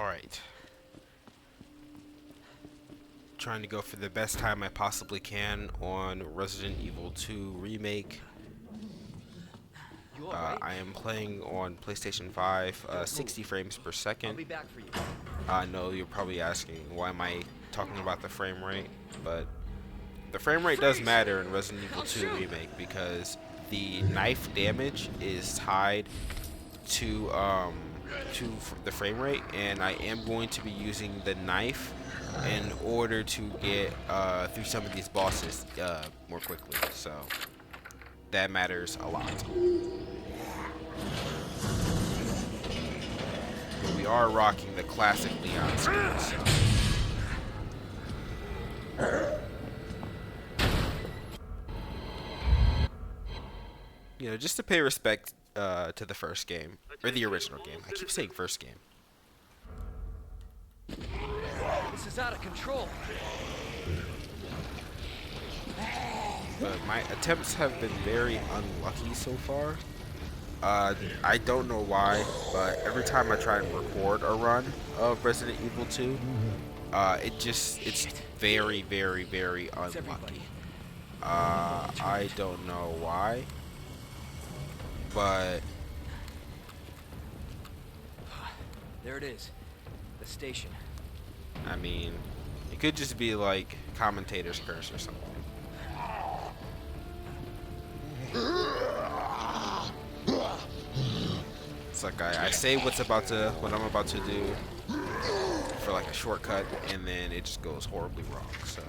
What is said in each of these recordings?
Alright. Trying to go for the best time I possibly can on Resident Evil 2 Remake. I am playing on PlayStation 5, 60 frames per second. I'll be back for you. I know you're probably asking, why am I talking about the frame rate? But the frame rate does matter in Resident Evil 2 Remake because the knife damage is tied to the frame rate, and I am going to be using the knife in order to get through some of these bosses more quickly. So that matters a lot. But we are rocking the classic Leon skin, so. You know, just to pay respect to the first game, or the original game. I keep saying first game. This is out of control. But my attempts have been very unlucky so far. I don't know why, but every time I try and record a run of Resident Evil 2, it's very, very, very unlucky. I don't know why, but There it is. The station. I mean, it could just be like commentator's curse or something. It's like I say what I'm about to do for like a shortcut, and then it just goes horribly wrong. So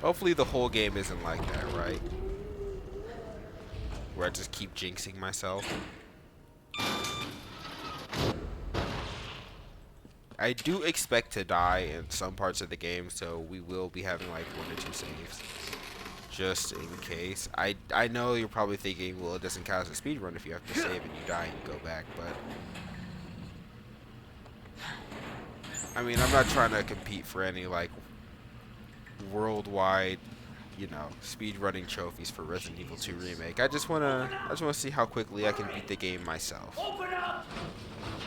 hopefully the whole game isn't like that, right? Where I just keep jinxing myself. I do expect to die in some parts of the game, so we will be having like 1 or 2 saves, just in case. I know you're probably thinking, well, it doesn't count as a speedrun if you have to save and you die and you go back, but I mean, I'm not trying to compete for any like worldwide, you know, speedrunning trophies for Resident Evil 2 Remake. I just wanna see how quickly I can beat the game myself. Open up!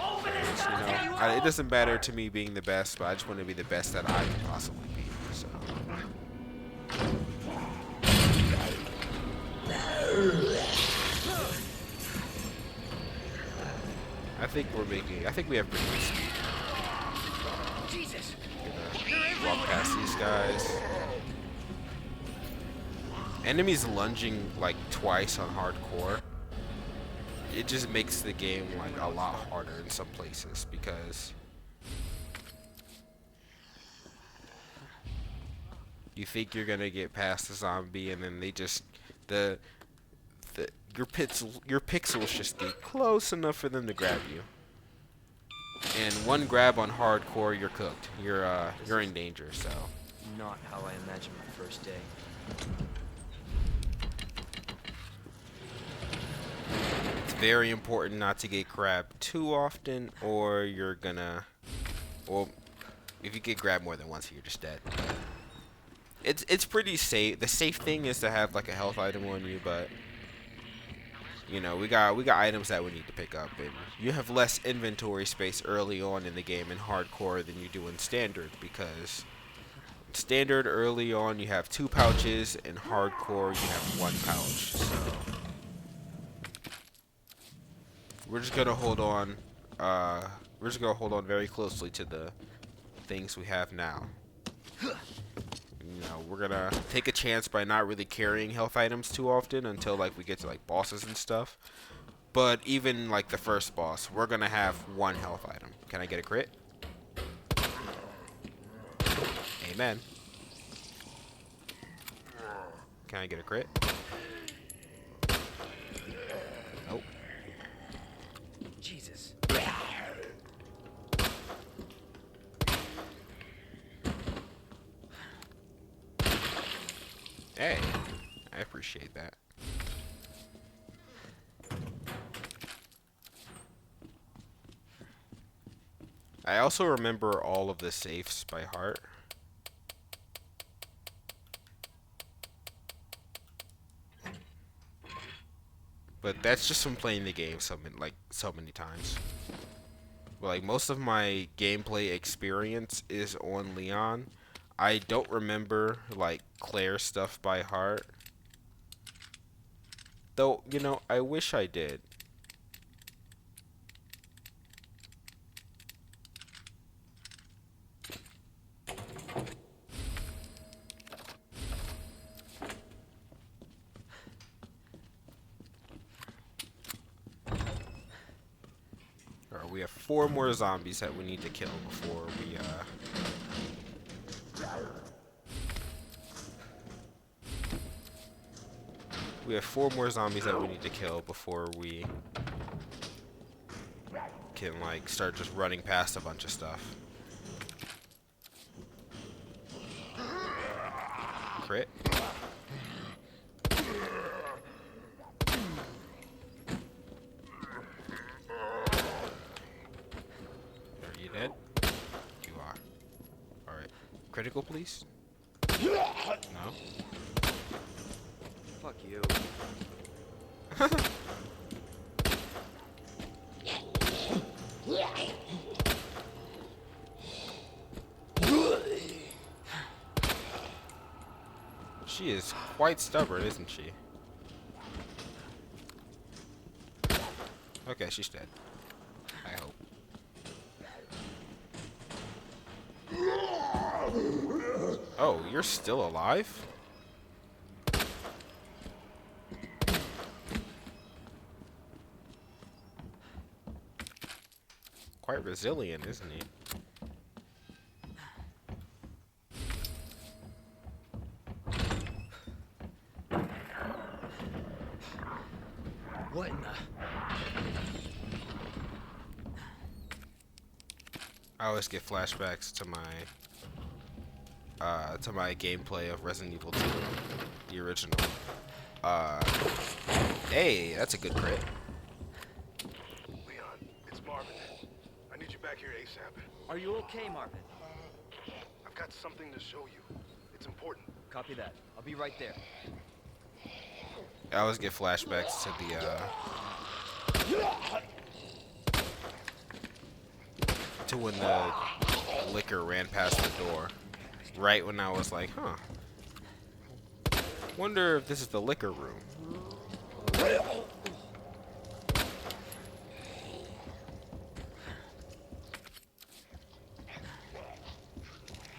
Open it! You know, it doesn't matter to me being the best, but I just want to be the best that I can possibly be. So. I think we have pretty good speed. Jesus! Gonna walk past these guys. Enemies lunging like twice on hardcore. It just makes the game like a lot harder in some places because you think you're gonna get past the zombie, and then they just your pixels just get close enough for them to grab you. And one grab on hardcore, you're cooked. You're in danger. So. Not how I imagined my first day. It's very important not to get grabbed too often, or you're gonna. Well, if you get grabbed more than once, you're just dead. It's pretty safe. The safe thing is to have like a health item on you, but you know, we got items that we need to pick up, and you have less inventory space early on in the game in hardcore than you do in standard, because in standard early on you have 2 pouches, in hardcore you have 1 pouch. So we're just gonna hold on. We're just gonna hold on very closely to the things we have now. You know, we're gonna take a chance by not really carrying health items too often until like we get to like bosses and stuff. But even like the first boss, we're gonna have 1 health item. Can I get a crit? Amen. Can I get a crit? Nope. Jesus. Hey, I appreciate that. I also remember all of the safes by heart. But that's just from playing the game so many times. Like most of my gameplay experience is on Leon. I don't remember like Claire stuff by heart. Though, you know, I wish I did. Alright, we have 4 more zombies that we need to kill before we have 4 more zombies that we need to kill before we can like start just running past a bunch of stuff. Crit. Are you dead? You are. Alright. Critical, please? No? Fuck you. She is quite stubborn, isn't she? Okay, she's dead. I hope. Oh, you're still alive? Quite resilient, isn't he? What in the... I always get flashbacks to my gameplay of Resident Evil 2, the original. Hey, that's a good crit. Leon, it's Marvin. I need you back here ASAP. Are you okay, Marvin? I've got something to show you. It's important. Copy that. I'll be right there. I always get flashbacks to when the liquor ran past the door. Right when I was like, huh. Wonder if this is the liquor room.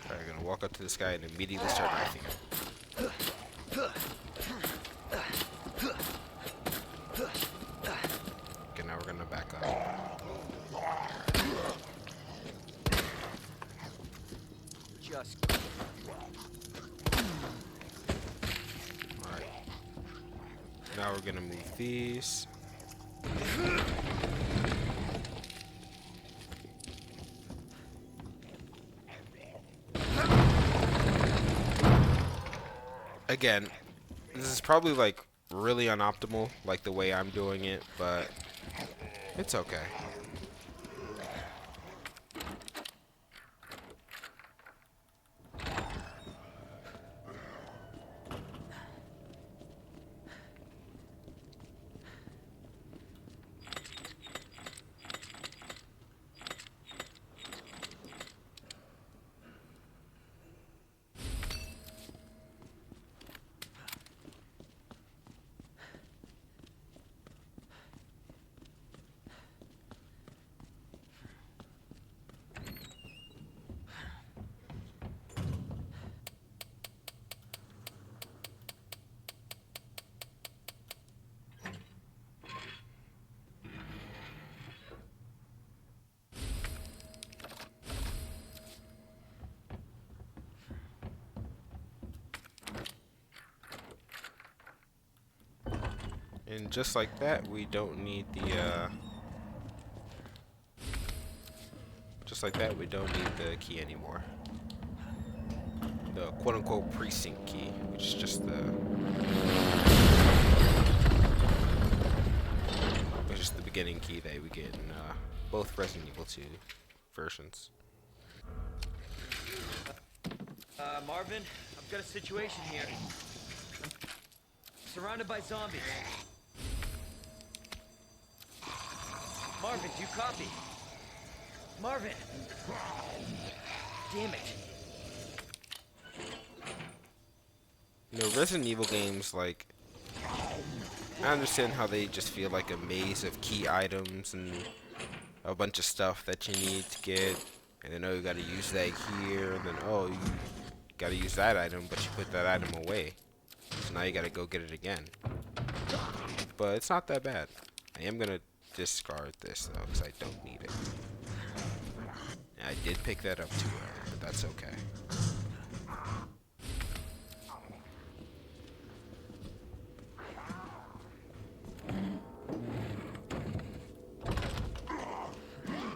Alright, gonna walk up to this guy and immediately start knifing him. Okay, now we're gonna back up. Just... Alright. Now we're gonna move these. Again, this is probably like really unoptimal, like the way I'm doing it, but it's okay. And just like that, we don't need the just like that, we don't need the key anymore. The quote-unquote precinct key, which is just the beginning key that we get in both Resident Evil 2 versions. Marvin, I've got a situation here. Surrounded by zombies. Marvin, do you copy? Marvin! Damn it. You know, Resident Evil games, like, I understand how they just feel like a maze of key items and a bunch of stuff that you need to get, and then, oh, you gotta use that here, and then, oh, you gotta use that item, but you put that item away. So now you gotta go get it again. But it's not that bad. I am gonna discard this, though, because I don't need it. And I did pick that up too early, but that's okay.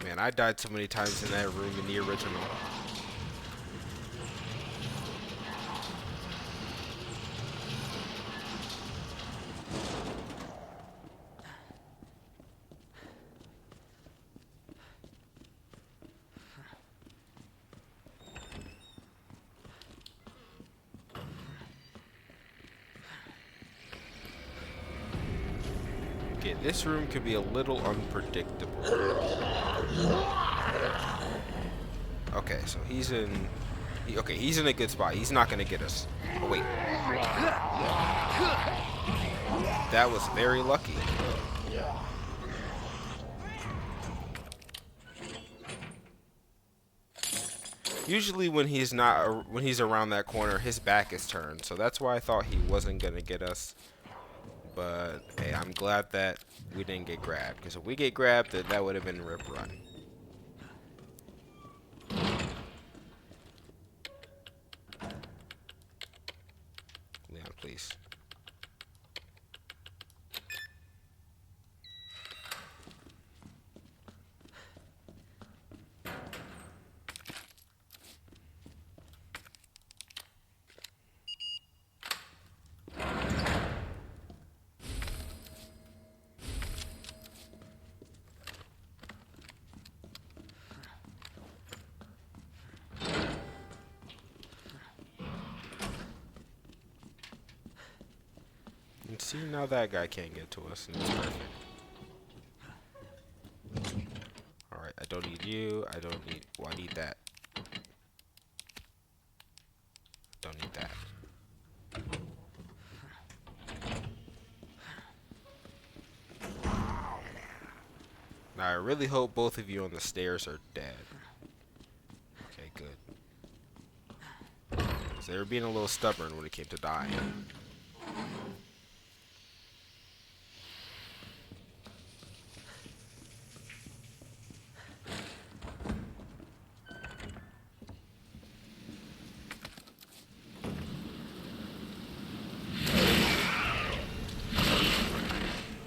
Man, I died so many times in that room in the original. Okay, this room could be a little unpredictable. Okay, so he's in... okay, he's in a good spot. He's not gonna get us. Oh, wait. That was very lucky. Usually when he's not... when he's around that corner, his back is turned. So that's why I thought he wasn't gonna get us. But, hey, I'm glad that we didn't get grabbed. Because if we get grabbed, then that would have been rip run. Leon, please. And see, now that guy can't get to us, and it's perfect. Alright, I don't need you. I don't need... well, I need that. Don't need that. Now, I really hope both of you on the stairs are dead. Okay, good. So they were being a little stubborn when it came to dying.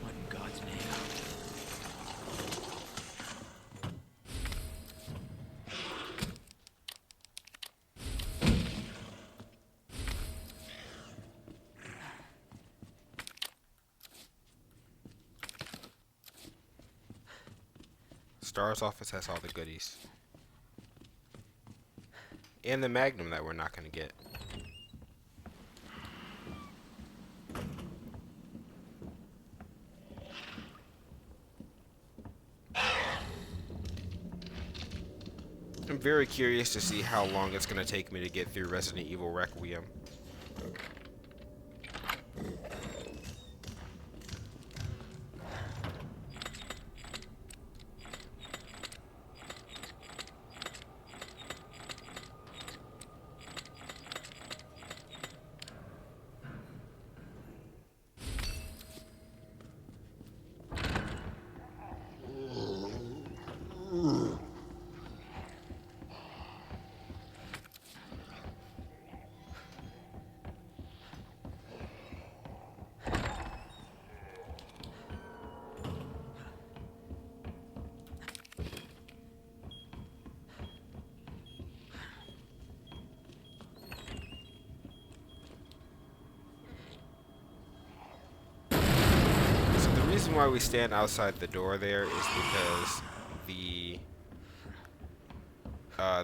What in God's name? Star's office has all the goodies. And the Magnum that we're not going to get. I'm very curious to see how long it's going to take me to get through Resident Evil Requiem. The reason why we stand outside the door there is because the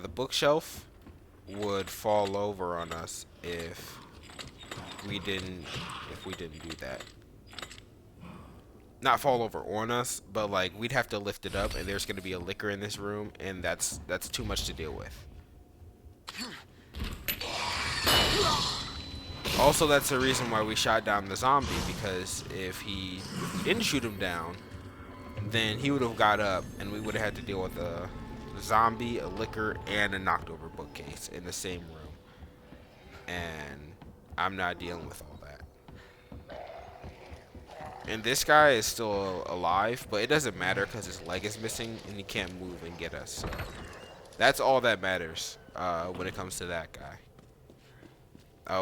bookshelf would fall over on us if we didn't do that. not fall over on us, but like we'd have to lift it up, and there's gonna be a licker in this room, and that's too much to deal with. Also, that's the reason why we shot down the zombie, because if he didn't shoot him down, then he would have got up, and we would have had to deal with a zombie, a licker, and a knocked over bookcase in the same room. And I'm not dealing with all that. And this guy is still alive, but it doesn't matter because his leg is missing and he can't move and get us. So that's all that matters when it comes to that guy.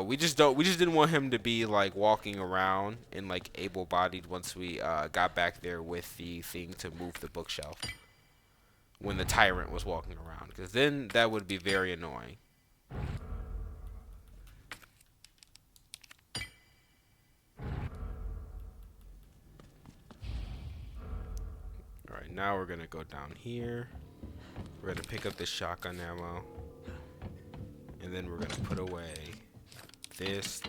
We just didn't want him to be like walking around and like able-bodied once we got back there with the thing to move the bookshelf when the tyrant was walking around, because then that would be very annoying. Alright, now we're gonna go down here. We're gonna pick up the shotgun ammo, and then we're gonna put away this.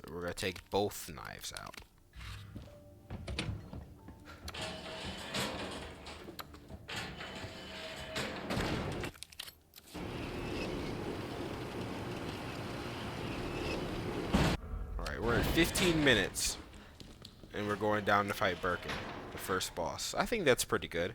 We're gonna take both knives out. Alright, we're at 15 minutes, and we're going down to fight Birkin, the first boss. I think that's pretty good.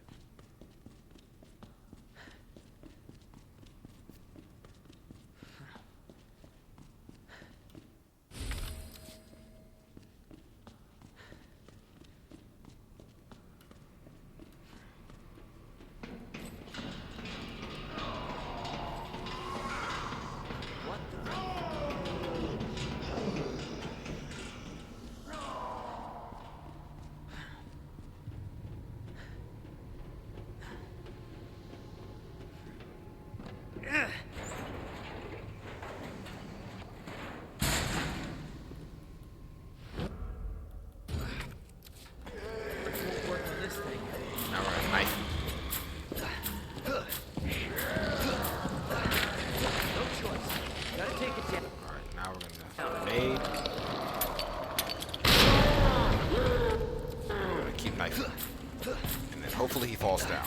And then hopefully he falls down.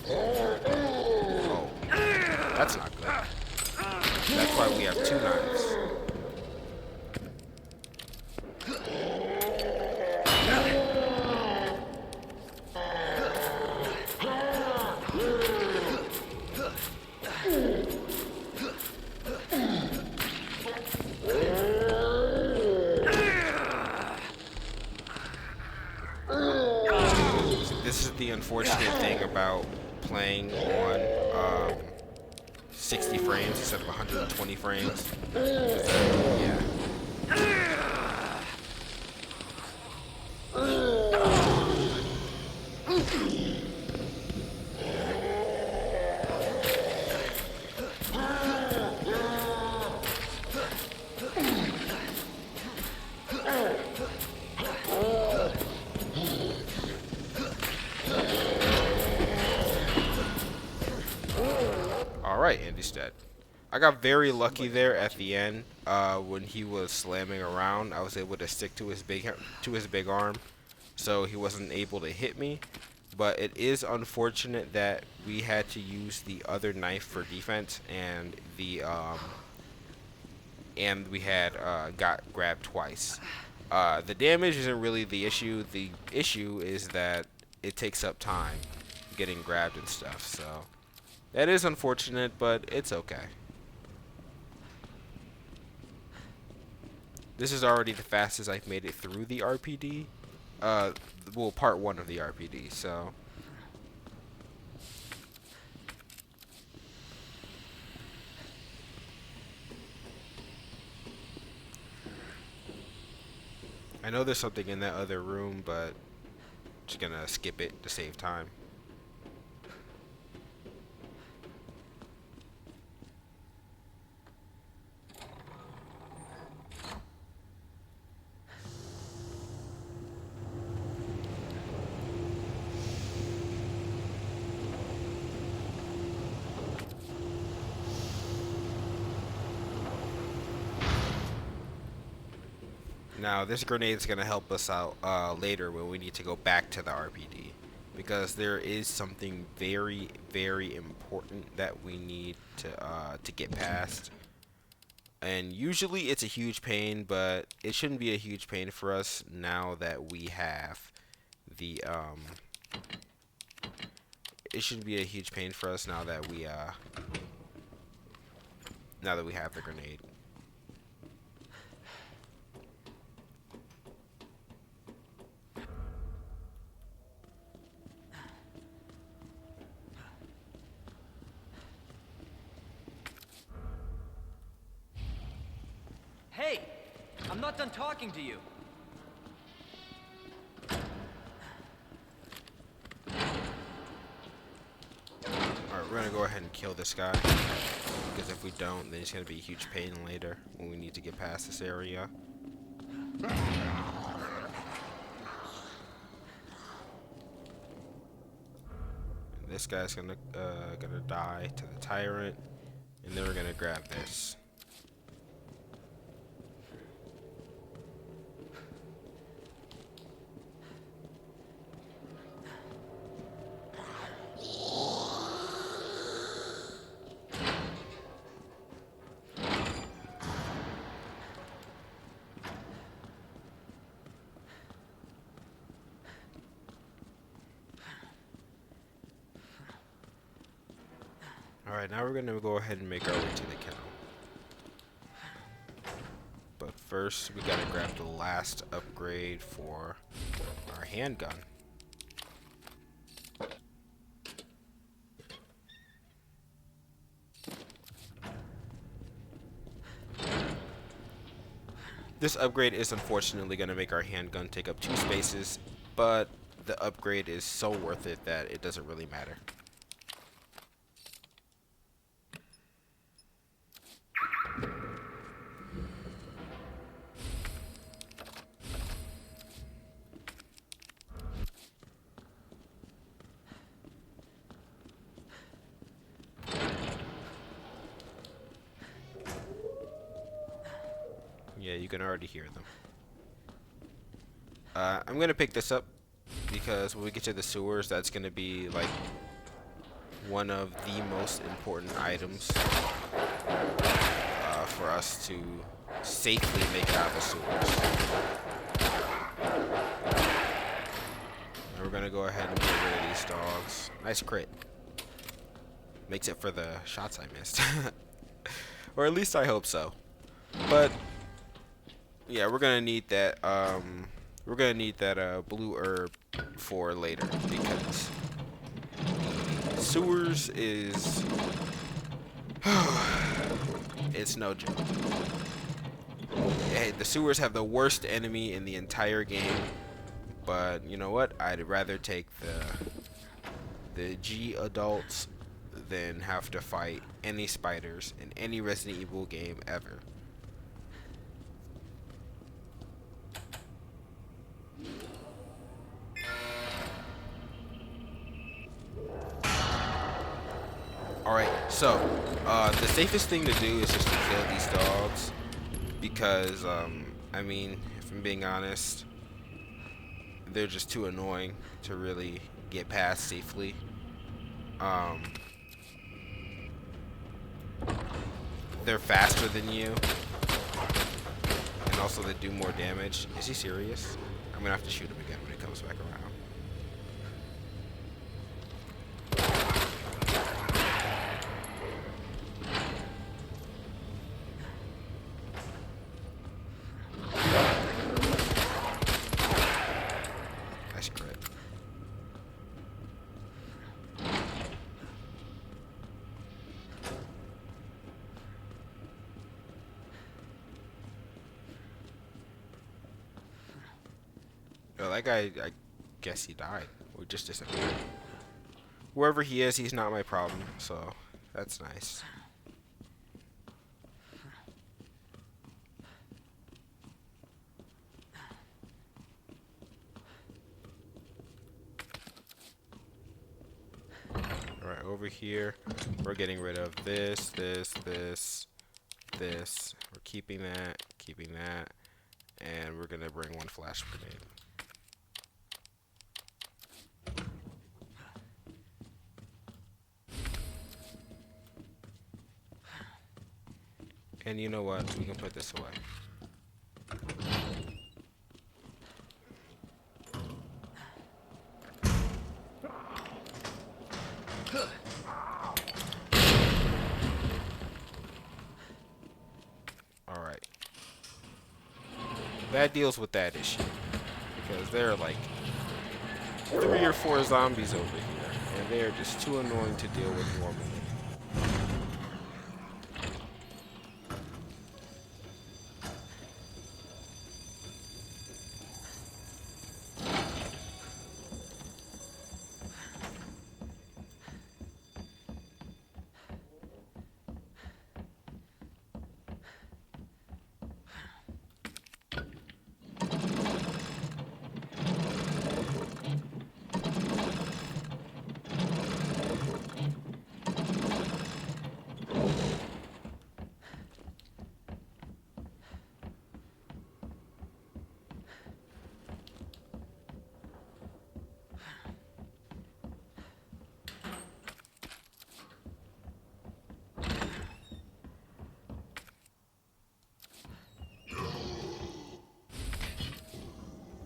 Oh, that's not good. That's why we have two knives. This is the unfortunate thing about playing on 60 frames instead of 120 frames. Yeah. Alright, Andy's dead. I got very lucky there at the end when he was slamming around. I was able to stick to his big arm, so he wasn't able to hit me. But it is unfortunate that we had to use the other knife for defense, and we had got grabbed twice. The damage isn't really the issue. The issue is that it takes up time getting grabbed and stuff. So that is unfortunate, but it's okay. This is already the fastest I've made it through the RPD. Well, part 1 of the RPD, so. I know there's something in that other room, but just gonna skip it to save time. Now, this grenade is going to help us out later when we need to go back to the RPD. Because there is something very, very important that we need to get past. And usually it's a huge pain, but it shouldn't be a huge pain for us now that we have the, it shouldn't be a huge pain for us now that we have the grenade. Hey! I'm not done talking to you. Alright, we're gonna go ahead and kill this guy. Because if we don't, then it's gonna be a huge pain later when we need to get past this area. And this guy's gonna die to the tyrant. And then we're gonna grab this. Alright, now we're going to go ahead and make our way to the kennel. But first, we gotta grab the last upgrade for our handgun. This upgrade is unfortunately going to make our handgun take up 2 spaces, but the upgrade is so worth it that it doesn't really matter. Yeah, you can already hear them. I'm going to pick this up because when we get to the sewers, that's going to be like one of the most important items for us to safely make it out of the sewers. And we're going to go ahead and get rid of these dogs. Nice crit. Makes it for the shots I missed. Or at least I hope so. But yeah, we're gonna need that. Blue herb for later because sewers is it's no joke. Hey, the sewers have the worst enemy in the entire game, but you know what? I'd rather take the G adults than have to fight any spiders in any Resident Evil game ever. Alright, so, the safest thing to do is just to kill these dogs, because, I mean, if I'm being honest, they're just too annoying to really get past safely. They're faster than you, and also they do more damage. Is he serious? I'm gonna have to shoot him again when he comes back around. Nice crit. Oh, that guy, I guess he died. Or just disappeared. Wherever he is, he's not my problem, so that's nice. Alright, over here, we're getting rid of this. We're keeping that, and we're gonna bring one flash grenade. And you know what? We can put this away. Alright. That deals with that issue. Because there are like 3 or 4 zombies over here. And they are just too annoying to deal with normally.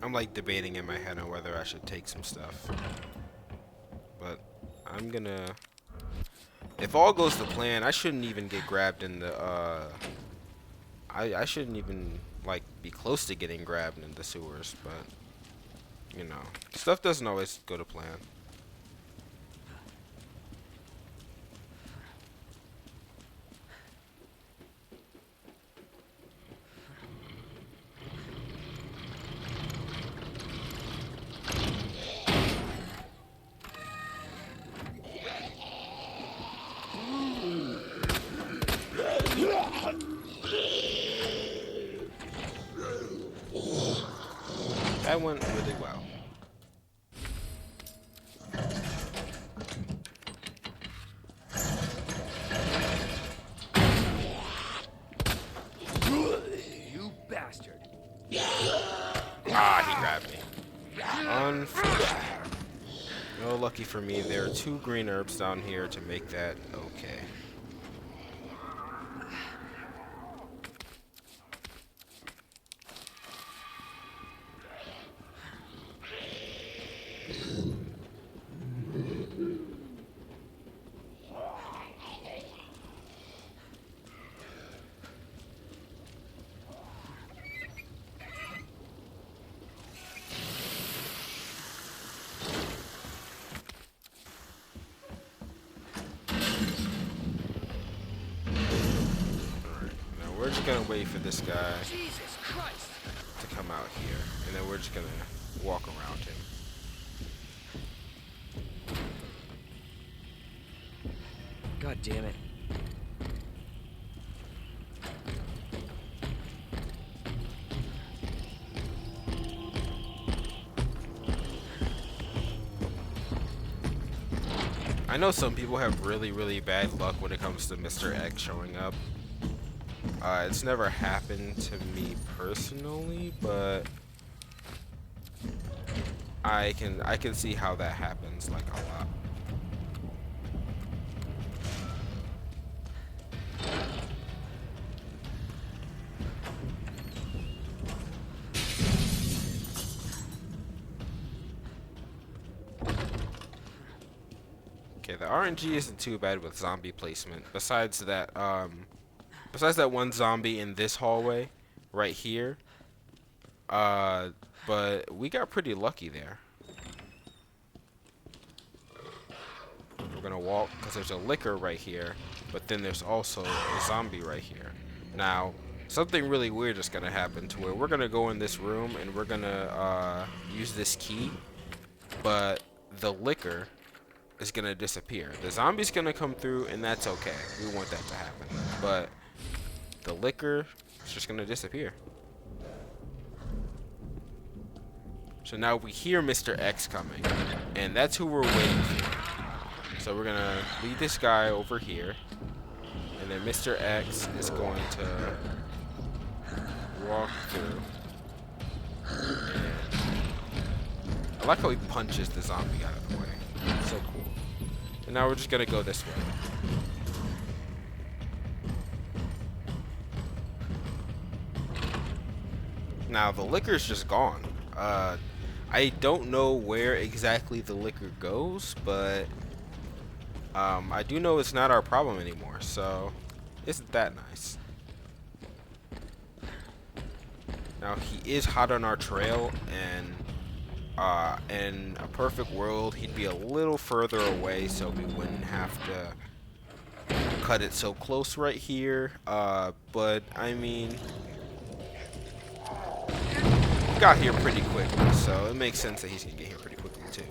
I'm like debating in my head on whether I should take some stuff. But I'm gonna... If all goes to plan, I shouldn't even get grabbed in the, I shouldn't even, like, be close to getting grabbed in the sewers, but, you know, stuff doesn't always go to plan. That went really well. You bastard. Ah, he grabbed me. Unfortunate. No, lucky for me, there are 2 green herbs down here to make that okay. We're just gonna wait for this guy Jesus Christ. to come out here, and then we're just gonna walk around him. God damn it. I know some people have really bad luck when it comes to Mr. X showing up. It's never happened to me personally, but I can see how that happens like a lot. Okay, the RNG isn't too bad with zombie placement. Besides that one zombie in this hallway right here. But we got pretty lucky there. We're gonna walk because there's a liquor right here, but then there's also a zombie right here. Now, something really weird is gonna happen to where we're gonna go in this room and we're gonna use this key, but the liquor is gonna disappear. The zombie's gonna come through, and that's okay. We want that to happen, but the liquor is just gonna disappear. So now we hear Mr. X coming, and that's who we're waiting for. So we're gonna lead this guy over here, and then Mr. X is going to walk through. And I like how he punches the zombie out of the way. It's so cool. And now we're just gonna go this way. Now the liquor's just gone. I don't know where exactly the liquor goes, but I do know it's not our problem anymore. So isn't that nice? Now he is hot on our trail, and in a perfect world, he'd be a little further away, so we wouldn't have to cut it so close right here. But I mean, he got here pretty quickly, so it makes sense that he's gonna get here pretty quickly too.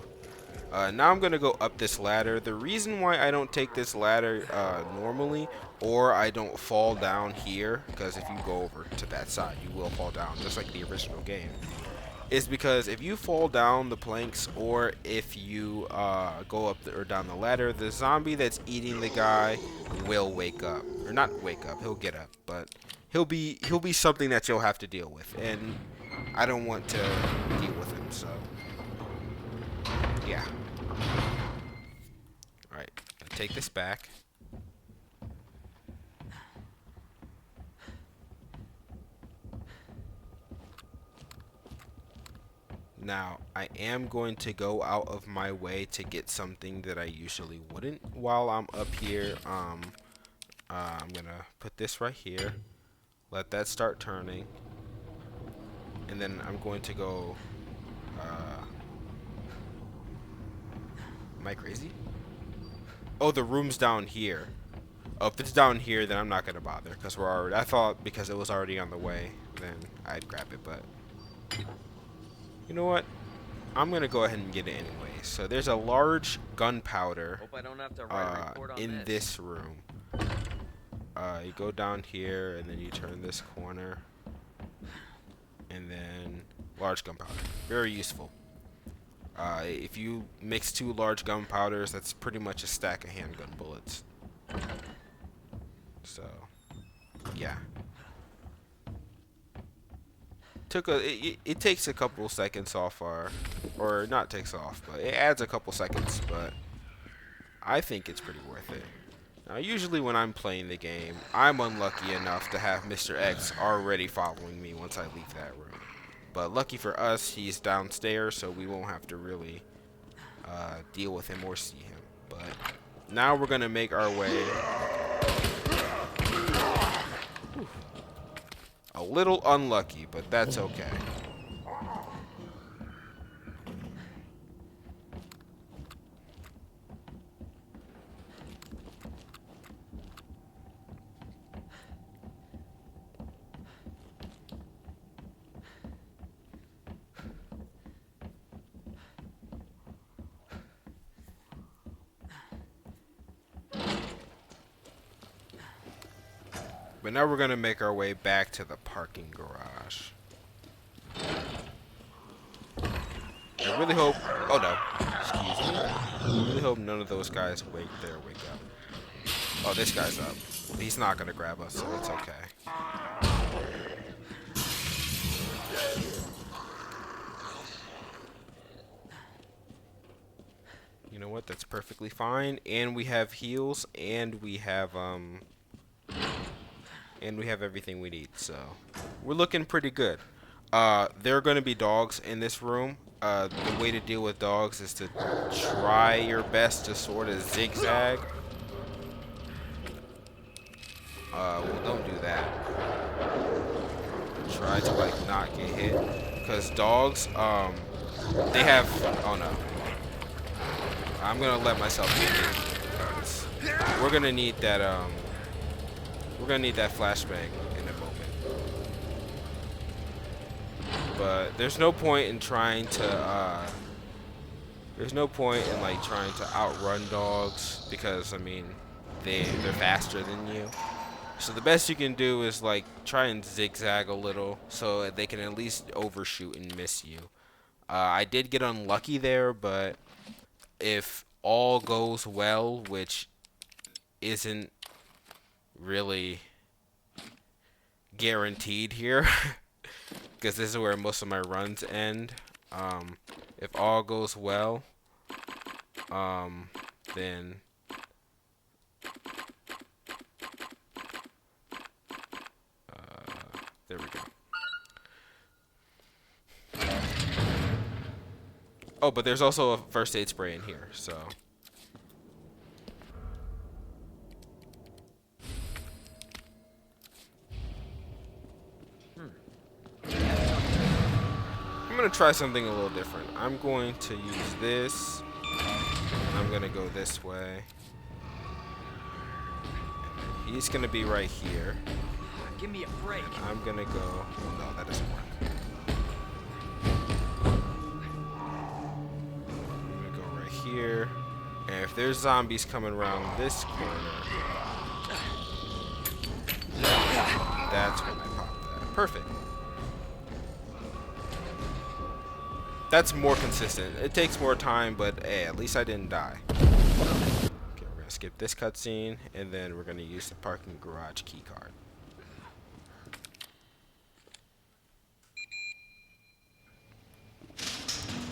Now I'm gonna go up this ladder. The reason why I don't take this ladder normally, or I don't fall down here, because if you go over to that side, you will fall down, just like the original game, is because if you fall down the planks, or if you go up or down the ladder, the zombie that's eating the guy will wake up, or not wake up. He'll get up, but he'll be something that you'll have to deal with, and I don't want to deal with him. So yeah. All right, gonna take this back. Now, I am going to go out of my way to get something that I usually wouldn't while I'm up here. I'm gonna put this right here, let that start turning, and then I'm going to go, am I crazy? Oh, the room's down here. Oh, if it's down here, then I'm not gonna bother, because we're already, I thought because it was already on the way, then I'd grab it, but you know what? I'm gonna go ahead and get it anyway. So there's a large gunpowder in this room. You go down here and then you turn this corner, and then large gunpowder. Very useful. If you mix 2 large gunpowders, that's pretty much a stack of handgun bullets. So yeah. It takes a couple seconds off or not takes off, but it adds a couple seconds, but I think it's pretty worth it. Now usually when I'm playing the game, I'm unlucky enough to have Mr. X already following me once I leave that room. But lucky for us, he's downstairs, so we won't have to really deal with him or see him. But now we're gonna make our way. A little unlucky, but that's okay. But now we're gonna make our way back to the parking garage. I really hope. Oh no, excuse me. I really hope none of those guys wake up. Oh, this guy's up. He's not gonna grab us, so it's okay. You know what? That's perfectly fine. And we have heals, and we have everything we need, so we're looking pretty good. There are going to be dogs in this room. The way to deal with dogs is to try your best to sort of zigzag. Well, don't do that. Try to like not get hit, because dogs, they have. Oh no. I'm gonna let myself get hit, because we're gonna need that. We're gonna need that flashbang in a moment. But there's no point in trying to there's no point in like trying to outrun dogs, because I mean they're faster than you. So the best you can do is like try and zigzag a little so they can at least overshoot and miss you. I did get unlucky there, but if all goes well, which isn't really guaranteed here, because this is where most of my runs end. If all goes well, then there we go. Oh, but there's also a first aid spray in here, so. I'm gonna try something a little different. I'm going to use this. I'm gonna go this way. He's gonna be right here. Give me a break. I'm gonna go. Oh, no, that doesn't work. I'm gonna go right here. And if there's zombies coming around this corner, that's when I pop that. Perfect. That's more consistent. It takes more time, but hey, at least I didn't die. Okay, we're gonna skip this cutscene, and then we're gonna use the parking garage key card.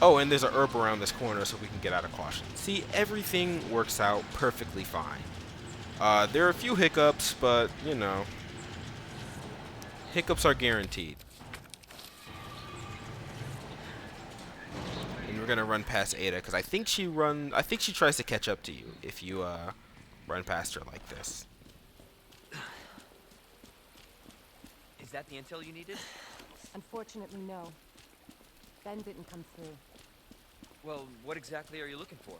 Oh, and there's a herb around this corner, so we can get out of caution. See, everything works out perfectly fine. There are a few hiccups, but you know, hiccups are guaranteed. We're gonna run past Ada because I think she tries to catch up to you if you run past her like this. Is that the intel you needed? Unfortunately, no. Ben didn't come through. Well, what exactly are you looking for?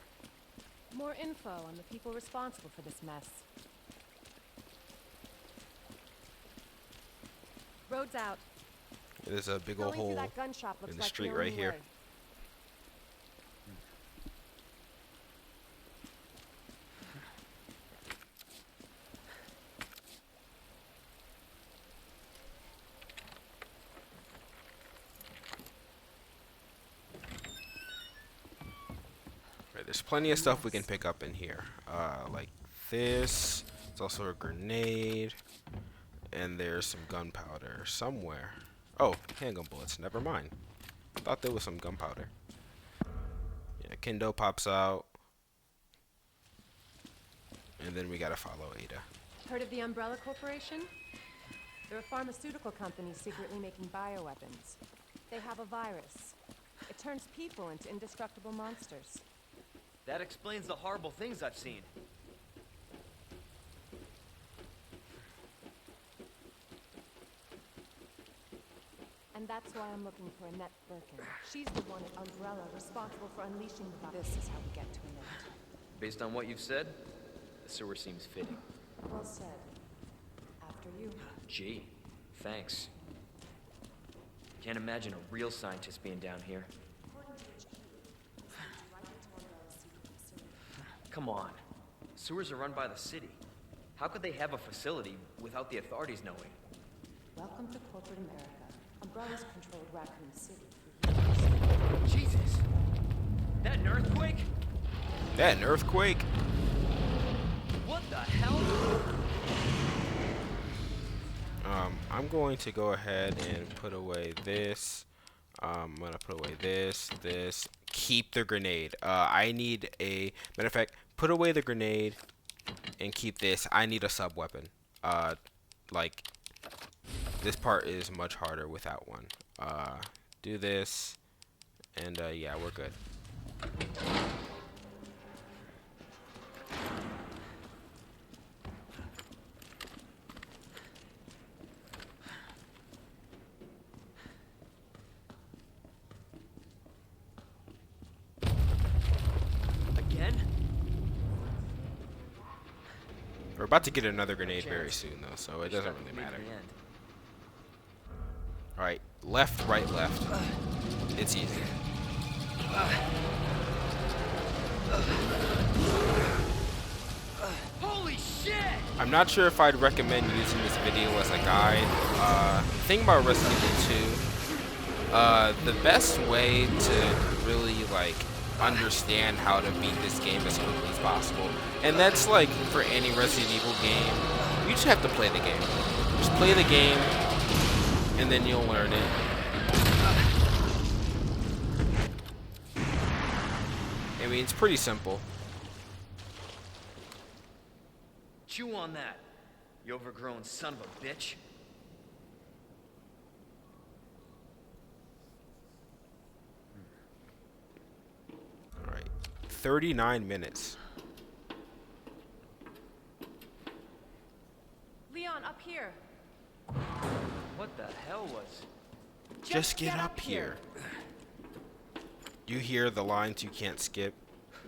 More info on the people responsible for this mess. Road's out. There's a big old Going through hole that gun shop looks in the like street the right only here. way. Right, there's plenty of stuff we can pick up in here. Like this. It's also a grenade. And there's some gunpowder somewhere. Oh, handgun bullets. Never mind. Thought there was some gunpowder. Yeah, Kendo pops out. And then we gotta follow Ada. Heard of the Umbrella Corporation? They're a pharmaceutical company secretly making bioweapons. They have a virus. It turns people into indestructible monsters. That explains the horrible things I've seen. And that's why I'm looking for Annette Birkin. She's the one at Umbrella responsible for unleashing the virus. This is how we get to Annette. Based on what you've said, the sewer seems fitting. Well said. After you. Gee, thanks. Can't imagine a real scientist being down here. Come on. Sewers are run by the city. How could they have a facility without the authorities knowing? Welcome to corporate America. Umbrella's controlled Raccoon City. Jesus! That an earthquake? That an earthquake? What the hell? I'm going to go ahead and put away this. I'm gonna put away this. Keep the grenade. I need a matter of fact. Put away the grenade and keep this. I need a sub weapon. Like this part is much harder without one. Do this, and yeah, we're good. We're about to get another grenade very soon, though, so it doesn't really matter. Alright, left, right, left. It's easy. Holy shit! I'm not sure if I'd recommend using this video as a guide. The thing about Resident Evil 2, the best way to really, like, understand how to beat this game as quickly as possible, and that's like for any Resident Evil game, you just have to play the game. Just play the game, and then you'll learn it. mean, it's pretty simple. Chew on that, you overgrown son of a bitch. All right, 39 minutes. Leon, up here. What the hell was... Just get up here. You hear the lines you can't skip,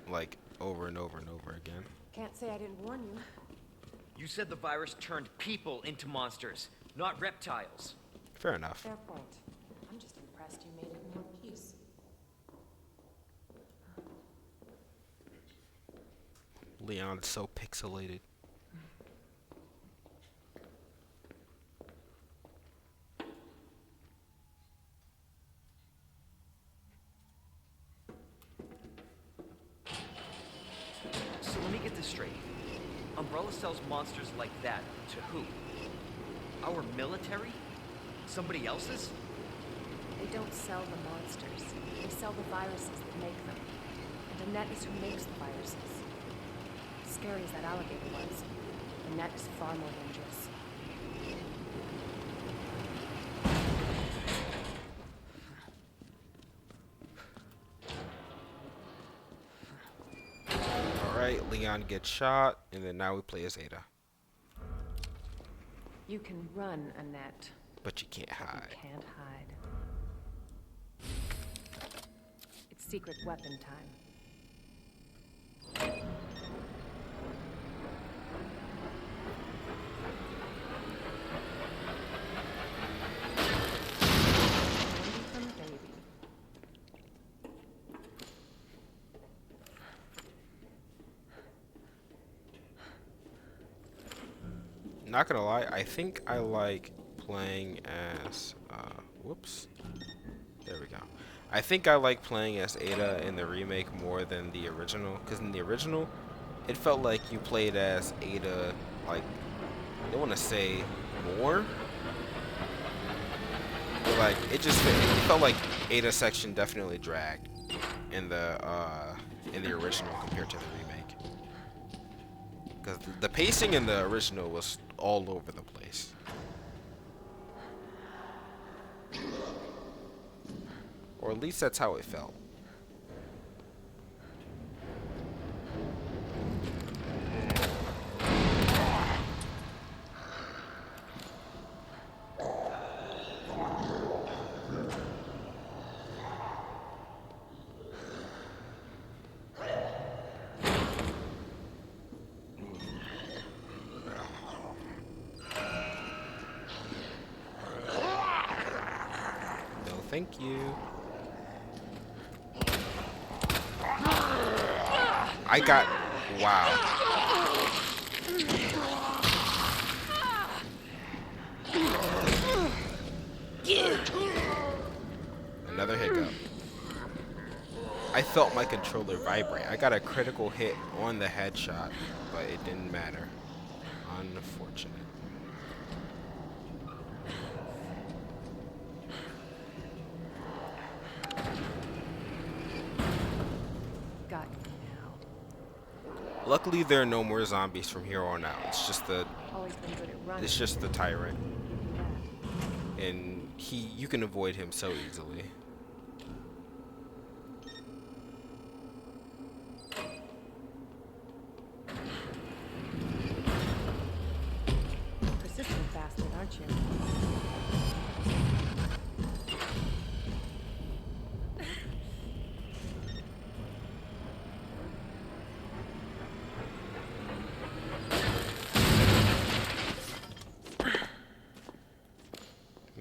like, over and over and over again. Can't say I didn't warn you. You said the virus turned people into monsters, not reptiles. Fair enough. Fair point. I'm just impressed you made it in one piece. Leon's so pixelated. So let me get this straight. Umbrella sells monsters like that to who? Our military? Somebody else's? They don't sell the monsters. They sell the viruses that make them. And Annette is who makes the viruses. As scary as that alligator was, Annette is far more dangerous. Alright, Leon gets shot, and then now we play as Ada. You can run, Annette. But you can't hide. You can't hide. It's secret weapon time. Candy from baby. Not gonna lie, I think I like playing as, whoops. There we go. I think I like playing as Ada in the remake more than the original, because in the original, it felt like you played as Ada, like, I don't want to say more, but like, it felt like Ada's section definitely dragged in the original compared to the remake. Because the pacing in the original was all over the place. Or at least that's how it felt. No, thank you. I got... Wow. Another hiccup. I felt my controller vibrate. I got a critical hit on the headshot, but it didn't matter. Unfortunate. Got you now. Luckily, there are no more zombies from here on out. It's just the Always been good at running. it's just the tyrant, Yeah. and you can avoid him so easily. Persistent bastard, aren't you?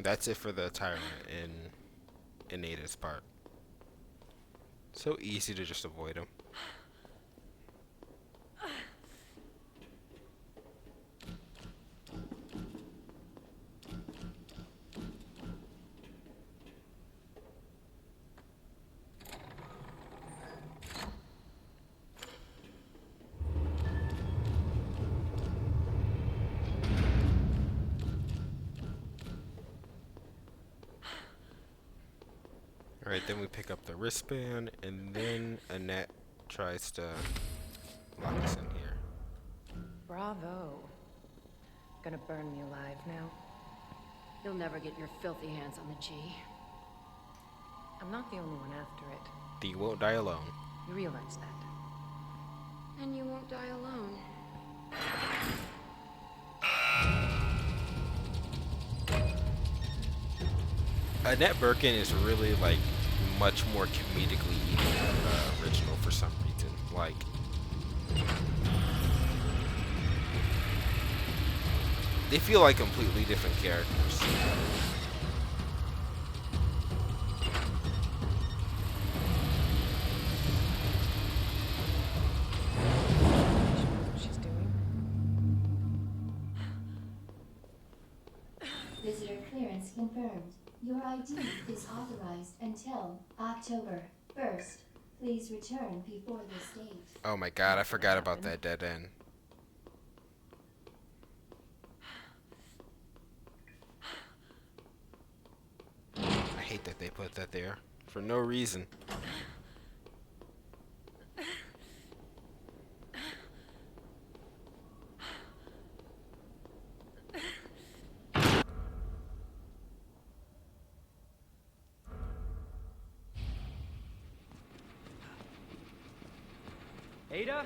That's it for the tyrant in Ada's part. So easy to just avoid him. Alright, then we pick up the wristband, and then Annette tries to lock us in here. Bravo. Gonna burn me alive now. You'll never get your filthy hands on the G. I'm not the only one after it. You won't die alone. You realize that. And you won't die alone. Annette Birkin is really like much more comedically evil than the original for some reason. Like, they feel like completely different characters. She's doing. Visitor clearance confirmed. Your ID is authorized until October 1st. Please return before this date. Oh my god, I forgot about that dead end. I hate that they put that there for no reason. Ada,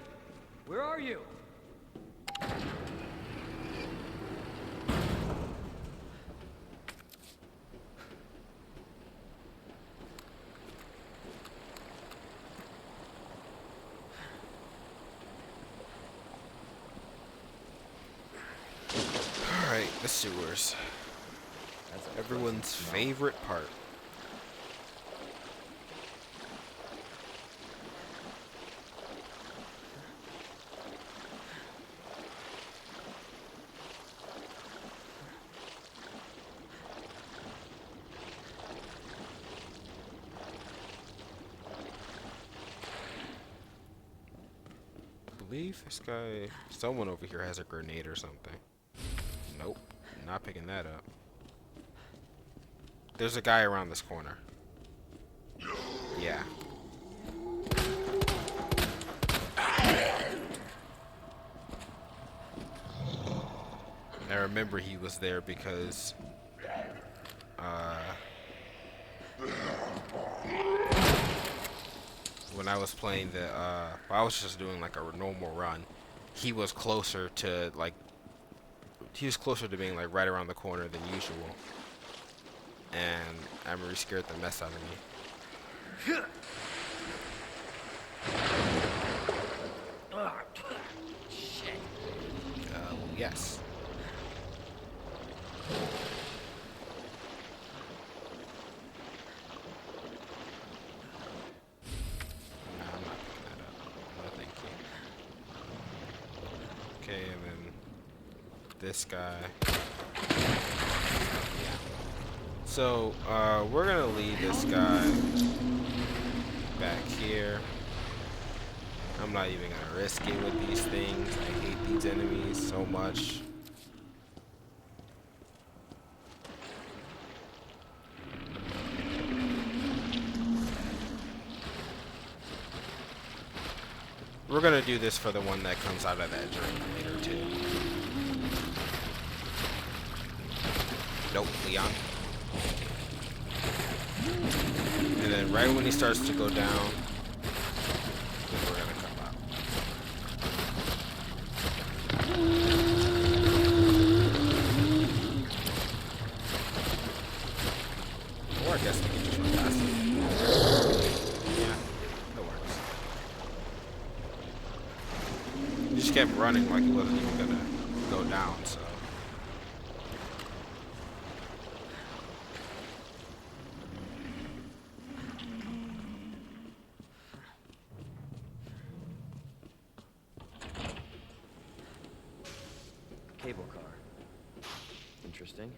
where are you? Alright, the sewers. That's a Everyone's pleasant smell. favorite part. I believe this guy, someone over here has a grenade or something. Nope, not picking that up. There's a guy around this corner. Yeah. I remember he was there because when I was playing the I was just doing like a normal run, he was closer to like being like right around the corner than usual, and I remember he scared the mess out of me. Shit. Well, yes. Nah, I'm not picking that up. No, thank you. Okay, and then this guy. Yeah. So, we're gonna leave this guy back here. I'm not even gonna risk it with these things. I hate these enemies so much. We're gonna do this for the one that comes out of that drain later too. Nope, Leon. And then right when he starts to go down, then we're gonna come out. Or I guess we can just run past him. Yeah, that works. He just kept running like he wasn't even gonna go down, so. Cable car. Interesting.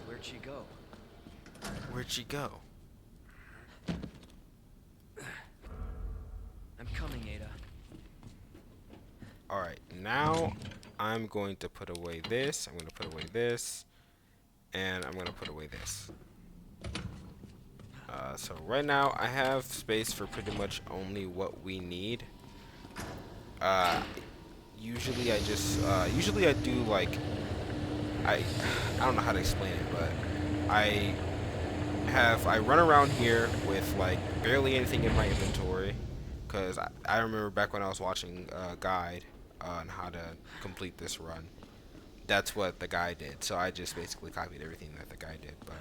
Where'd she go? Where'd she go? I'm coming, Ada. Alright, now I'm going to put away this. I'm going to put away this. And I'm going to put away this. So right now I have space for pretty much only what we need. Usually I just usually I do like I don't know how to explain it, but I run around here with like barely anything in my inventory, because I remember back when I was watching a guide on how to complete this run. That's what the guy did, so I just basically copied everything that the guy did. But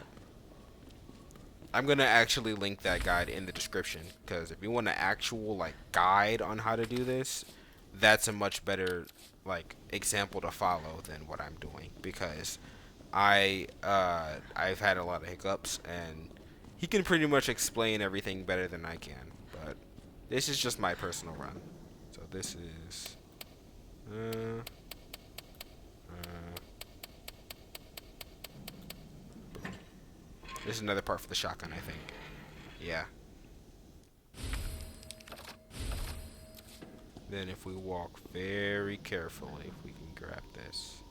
I'm gonna actually link that guide in the description, because if you want an actual like guide on how to do this, that's a much better like example to follow than what I'm doing, because I've had a lot of hiccups and he can pretty much explain everything better than I can. But this is just my personal run. So this is this is another part for the shotgun, I think. Yeah. Then if we walk very carefully, if we can grab this.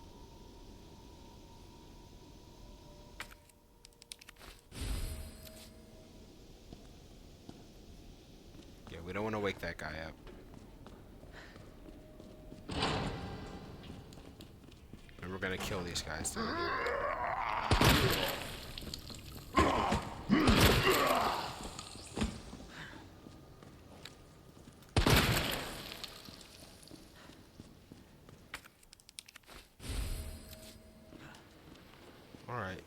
Yeah, we don't want to wake that guy up. And we're gonna kill these guys through here. Alright.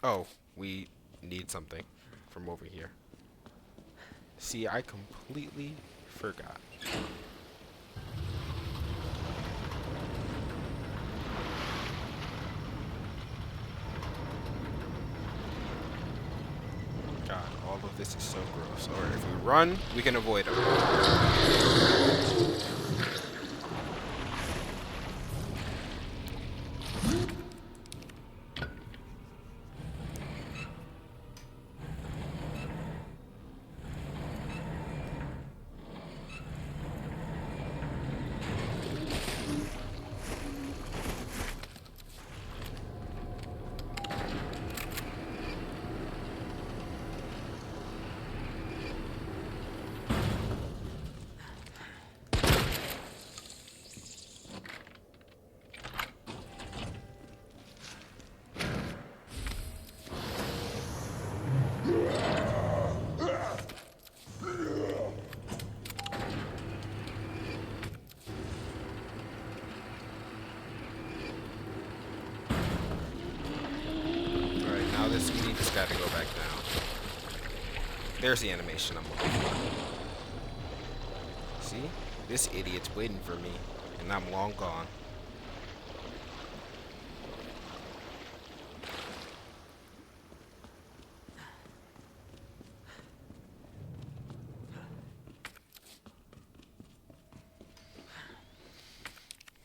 Oh, we need something from over here. See, I completely forgot. God, all of this is so gross. Alright, if we run, we can avoid them. We need this guy to go back down. There's the animation I'm looking for. See? This idiot's waiting for me, and I'm long gone.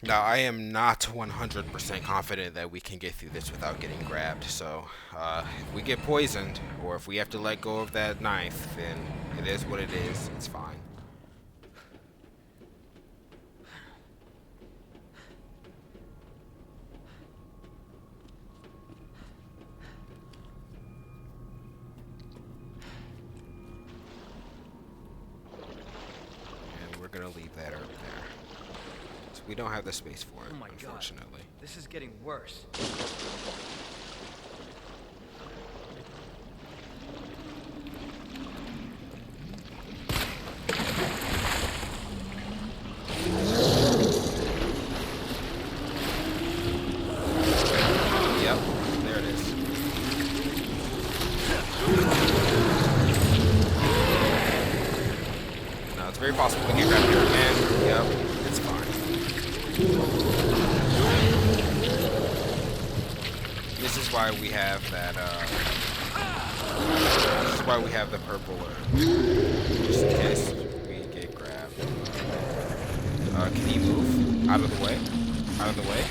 Now, I am not 100% confident that we can get through this without getting grabbed, so if we get poisoned, or if we have to let go of that knife, then it is what it is. It's fine. And we're gonna leave that up there. We don't have the space for it, oh my unfortunately. God. This is getting worse. Yep, there it is. Now it's very possible we get grabbed here again. Yep, it's fine. This is why we have that, this is why we have the purple alert. Just in case we get grabbed. Can he move? Out of the way? Out of the way?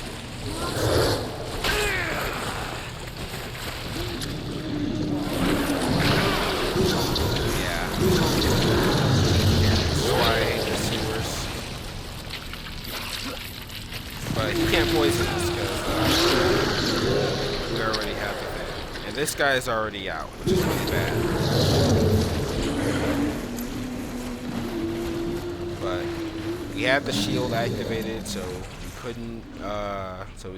Yeah. That's why I hate the sewers. already have the thing. And this guy is already out, which is really bad. But we had the shield activated, so we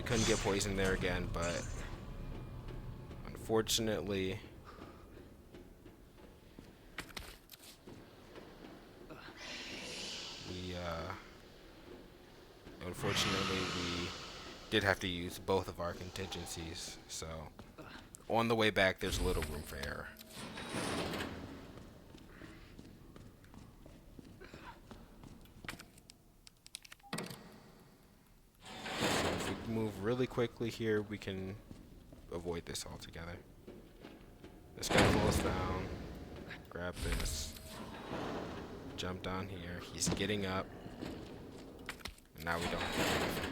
couldn't get poisoned there again, but unfortunately we did have to use both of our contingencies, so on the way back there's little room for error. So if we move really quickly here, we can avoid this altogether. This guy falls down, grab this, jump down here, he's getting up, and now we don't have to do anything.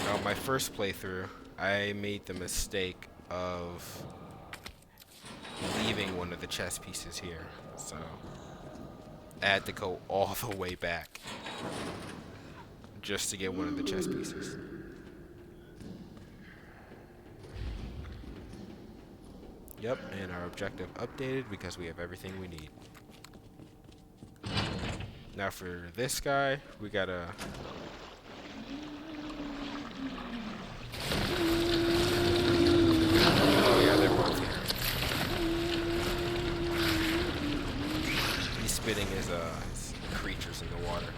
Now, my first playthrough, I made the mistake of leaving one of the chess pieces here, so I had to go all the way back just to get one of the chess pieces. Yep, and our objective updated because we have everything we need. Now for this guy, we gotta... Oh yeah, they're both here. He's spitting his creatures in the water.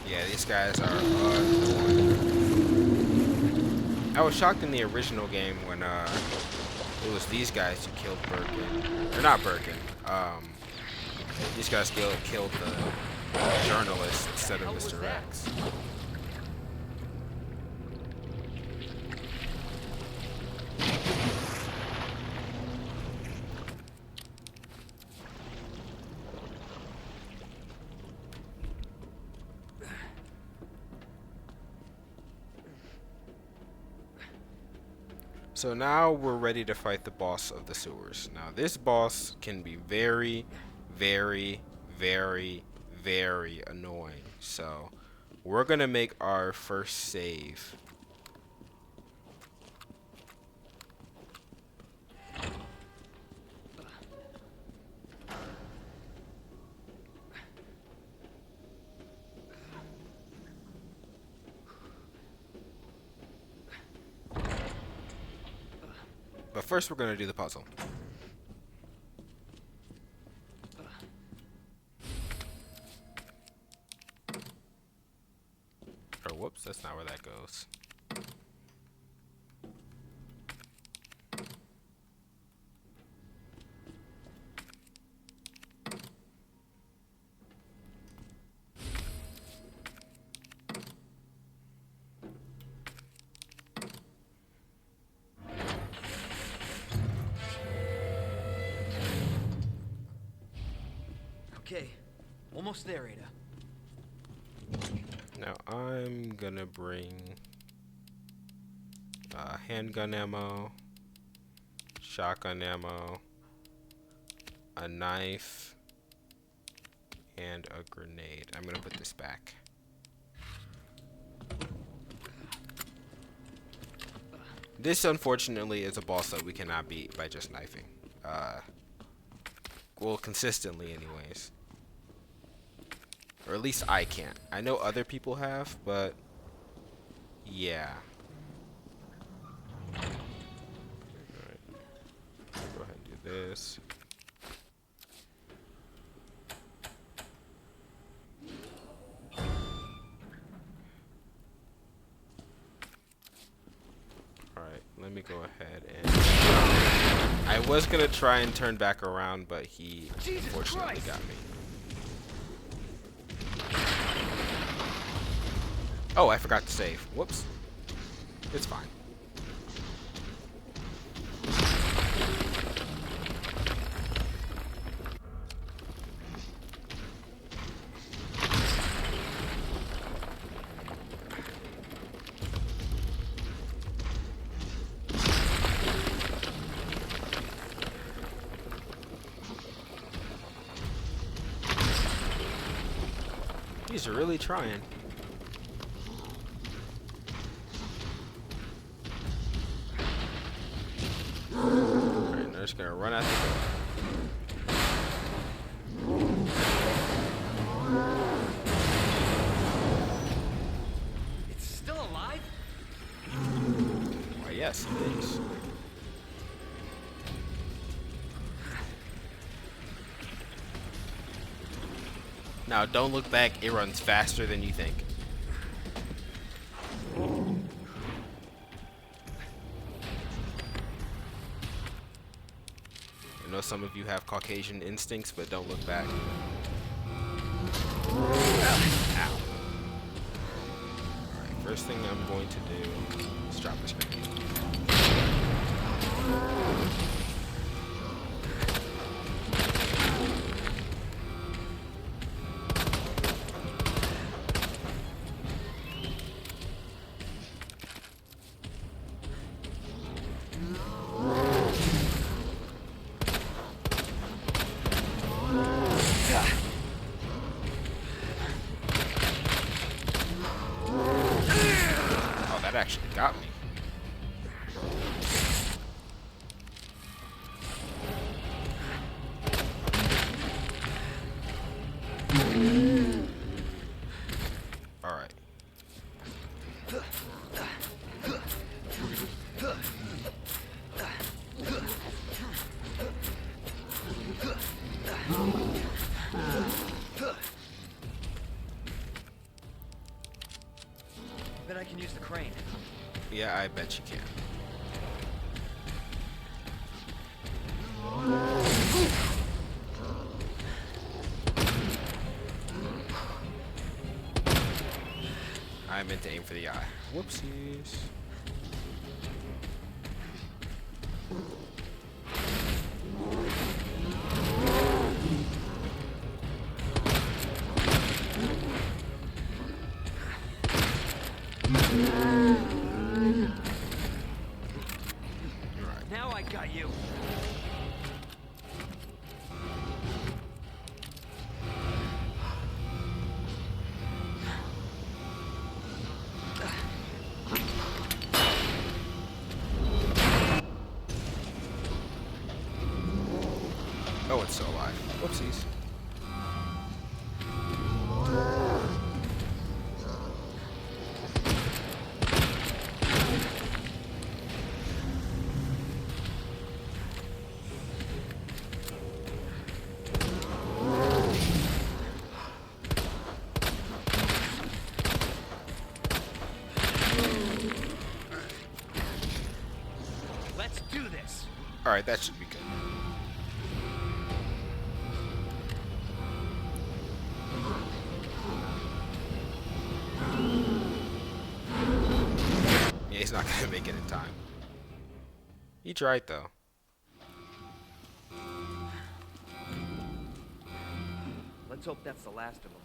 Yeah, these guys are annoying. I was shocked in the original game when it was these guys who killed Birkin. Or not Birkin. These guys killed the journalist instead of Mr. X. So now we're ready to fight the boss of the sewers. Now this boss can be very, very, very, very annoying. So we're gonna make our first save. But first we're going to do the puzzle. Oh, whoops, that's not where that goes. Okay, almost there, Ada. Now I'm gonna bring handgun ammo, shotgun ammo, a knife, and a grenade. I'm gonna put this back. This unfortunately is a boss that we cannot beat by just knifing. Well, consistently anyways. Or at least I can't. I know other people have, but yeah. Alright. Go ahead and do this. Alright, let me go ahead and... I was gonna try and turn back around, but he unfortunately got me. Oh, I forgot to save. Whoops. It's fine. He's really trying. Alright, they're just gonna run out the door. It's still alive? Why, yes, it is. Now, don't look back. It runs faster than you think. I know some of you have Caucasian instincts, but don't look back. Ow. Alright, first thing I'm going to do is drop this grenade. Oh, that actually got me. Alright. Bet I can use the crane. Yeah, I bet you can. I meant to aim for the eye. Whoopsies. Now I got you. Oh, it's still alive. Whoopsies. Let's do this. Alright, that should be good. Yeah, he's not gonna make it in time. He tried though. Let's hope that's the last of them.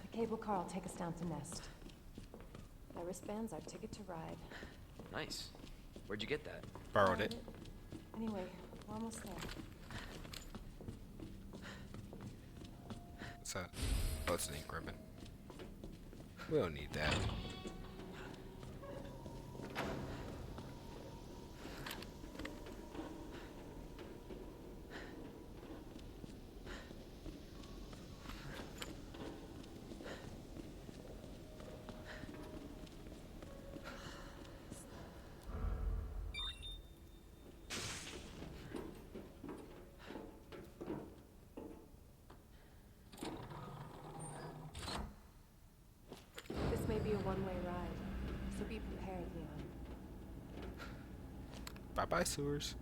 The cable car will take us down to Nest. My wristband's our ticket to ride. Nice. Where'd you get that? Borrowed it. Anyway, we're almost there. What's that? Oh, it's an ink ribbon. We don't need that. one-way ride, so be prepared, Leon. Bye-bye, sewers.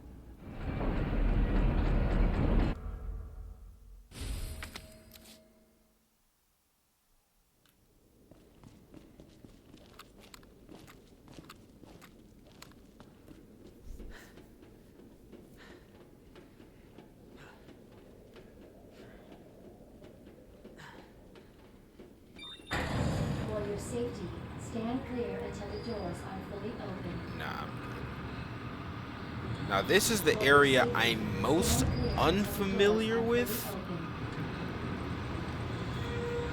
For your safety, stand clear until the doors are fully open. Nah. Now this is the area I'm most unfamiliar with,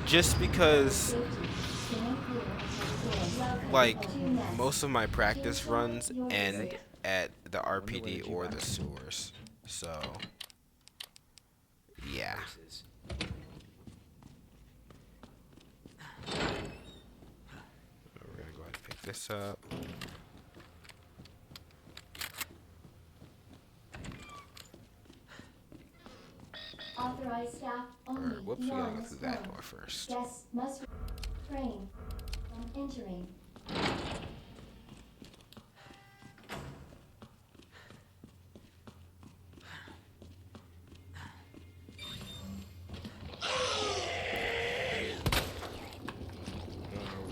just because like most of my practice runs end at the RPD or the sewers. So yeah. Horses. We're gonna go ahead and pick this up. Authorized staff Or, only whoops, we gotta beyond go this through that floor. door first. Guests must refrain from entering.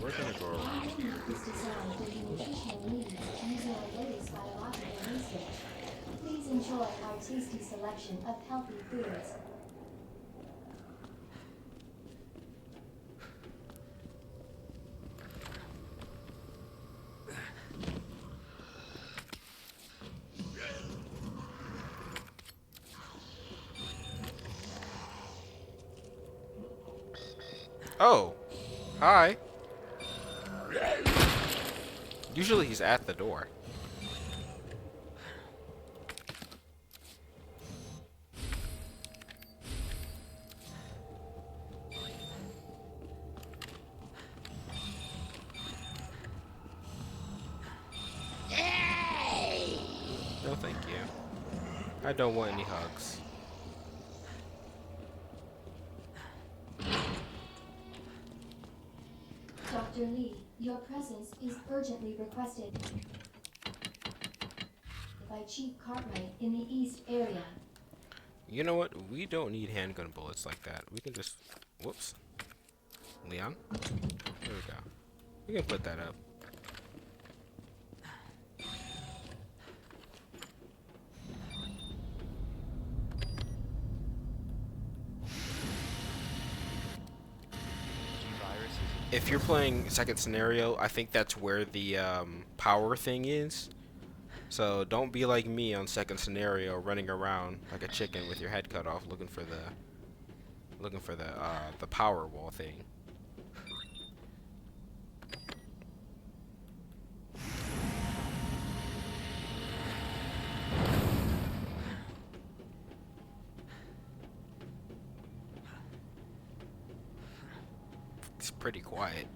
We're gonna go around. Our menu is designed with the nutritional needs using our latest biological research. Please enjoy our tasty selection of healthy foods. Oh, hi. Usually he's at the door. No, thank you. I don't want any hugs. Dr. Lee, your presence is urgently requested by Chief Cartwright in the East area. You know what? We don't need handgun bullets like that. We can just... Whoops. Leon? There we go. We can put that up. G-viruses. If you're playing second scenario, I think that's where the power thing is. So don't be like me on second scenario, running around like a chicken with your head cut off, looking for the power wall thing. It's pretty quiet.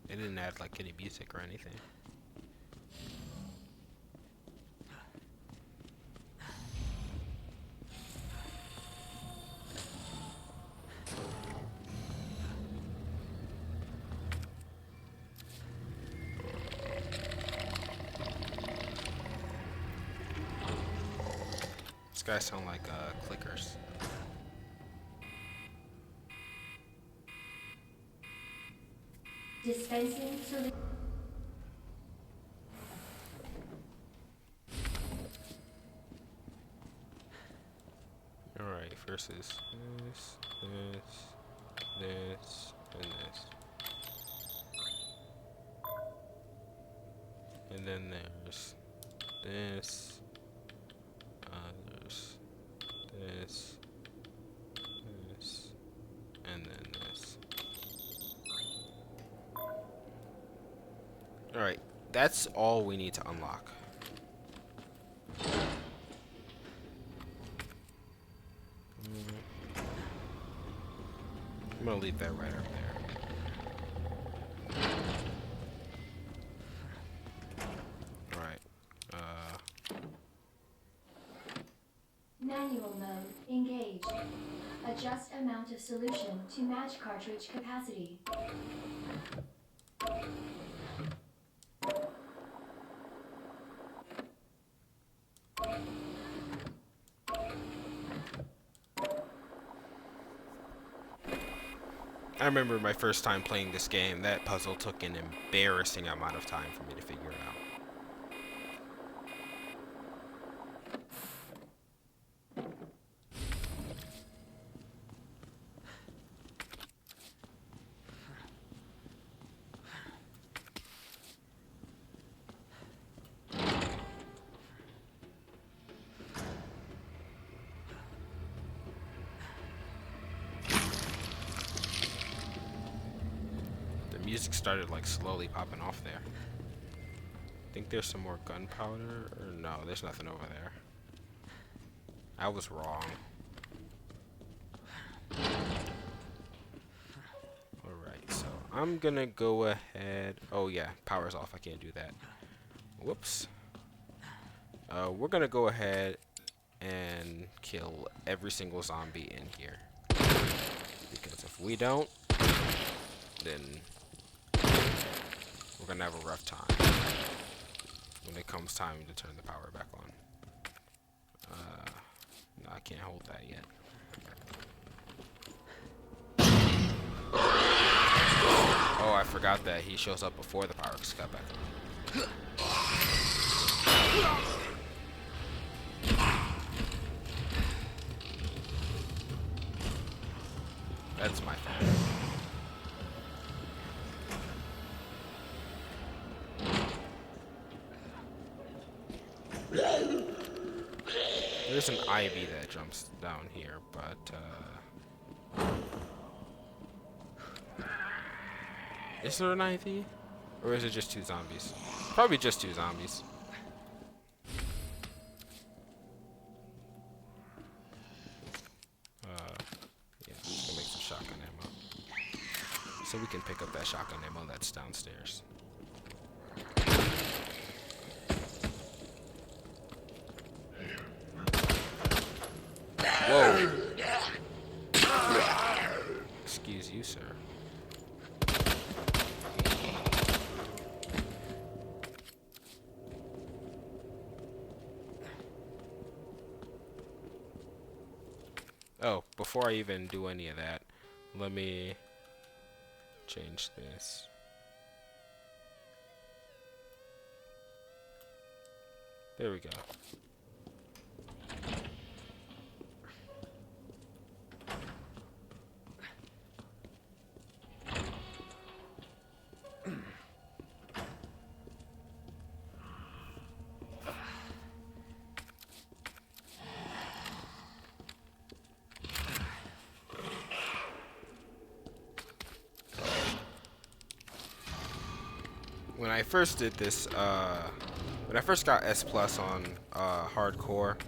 They didn't add like any music or anything. These guys sound like clickers. Dispensing service. Alright, first is this, this, and this. And then there's this, there's this, this, and then this. Alright, that's all we need to unlock. I'm gonna leave that right up there. Adjust amount of solution to match cartridge capacity. I remember my first time playing this game, that puzzle took an embarrassing amount of time for me to figure it out. Music started like slowly popping off there. I think there's some more gunpowder, or no, there's nothing over there. I was wrong. Alright, so I'm gonna go ahead. Oh yeah, power's off, I can't do that. Whoops. We're gonna go ahead and kill every single zombie in here. Because if we don't, then we're gonna have a rough time when it comes time to turn the power back on. No, I can't hold that yet. Oh, I forgot that he shows up before the power got back on. That's my fault. There's an ivy that jumps down here, but is there an ivy? Or is it just two zombies? Probably just two zombies. Yeah, I'm just gonna make some shotgun ammo. So we can pick up that shotgun ammo that's downstairs. Whoa. Excuse you, sir. Oh, before I even do any of that, let me change this. There we go. When I first did this, when I first got S Plus on hardcore,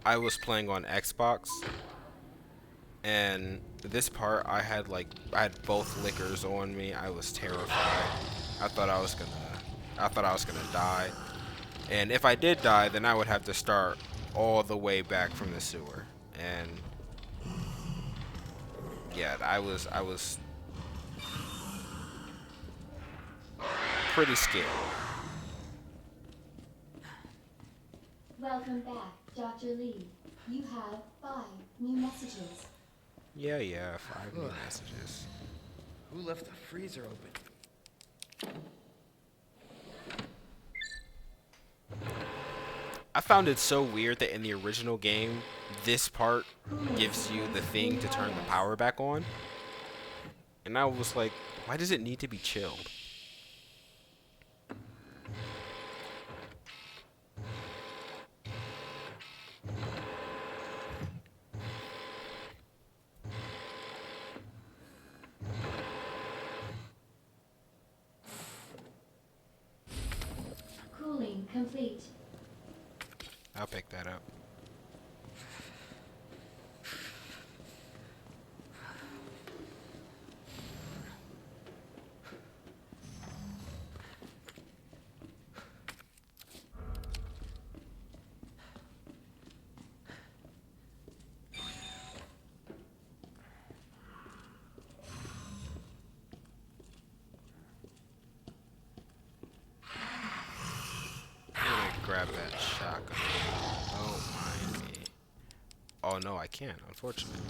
I was playing on Xbox, and this part I had both lickers on me. I was terrified. I thought I was gonna die, and if I did die, then I would have to start all the way back from the sewer, and yeah, I was pretty scared. Welcome back, Dr. Lee. You have 5 new messages. Yeah, 5 new messages. Who left the freezer open? I found it so weird that in the original game, this part gives you the thing to turn the power back on. And I was like, why does it need to be chilled? Cooling complete. I'll pick that up. shotgun. Don't mind me. Oh no, I can't, unfortunately.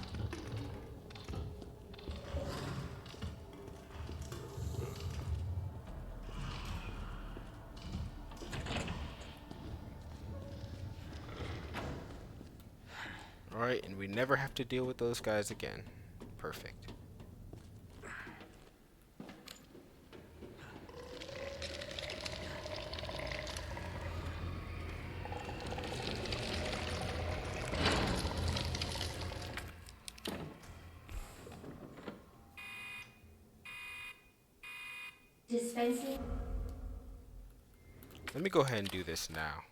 Alright, and we never have to deal with those guys again. Perfect. Dispensing. Let me go ahead and do this now.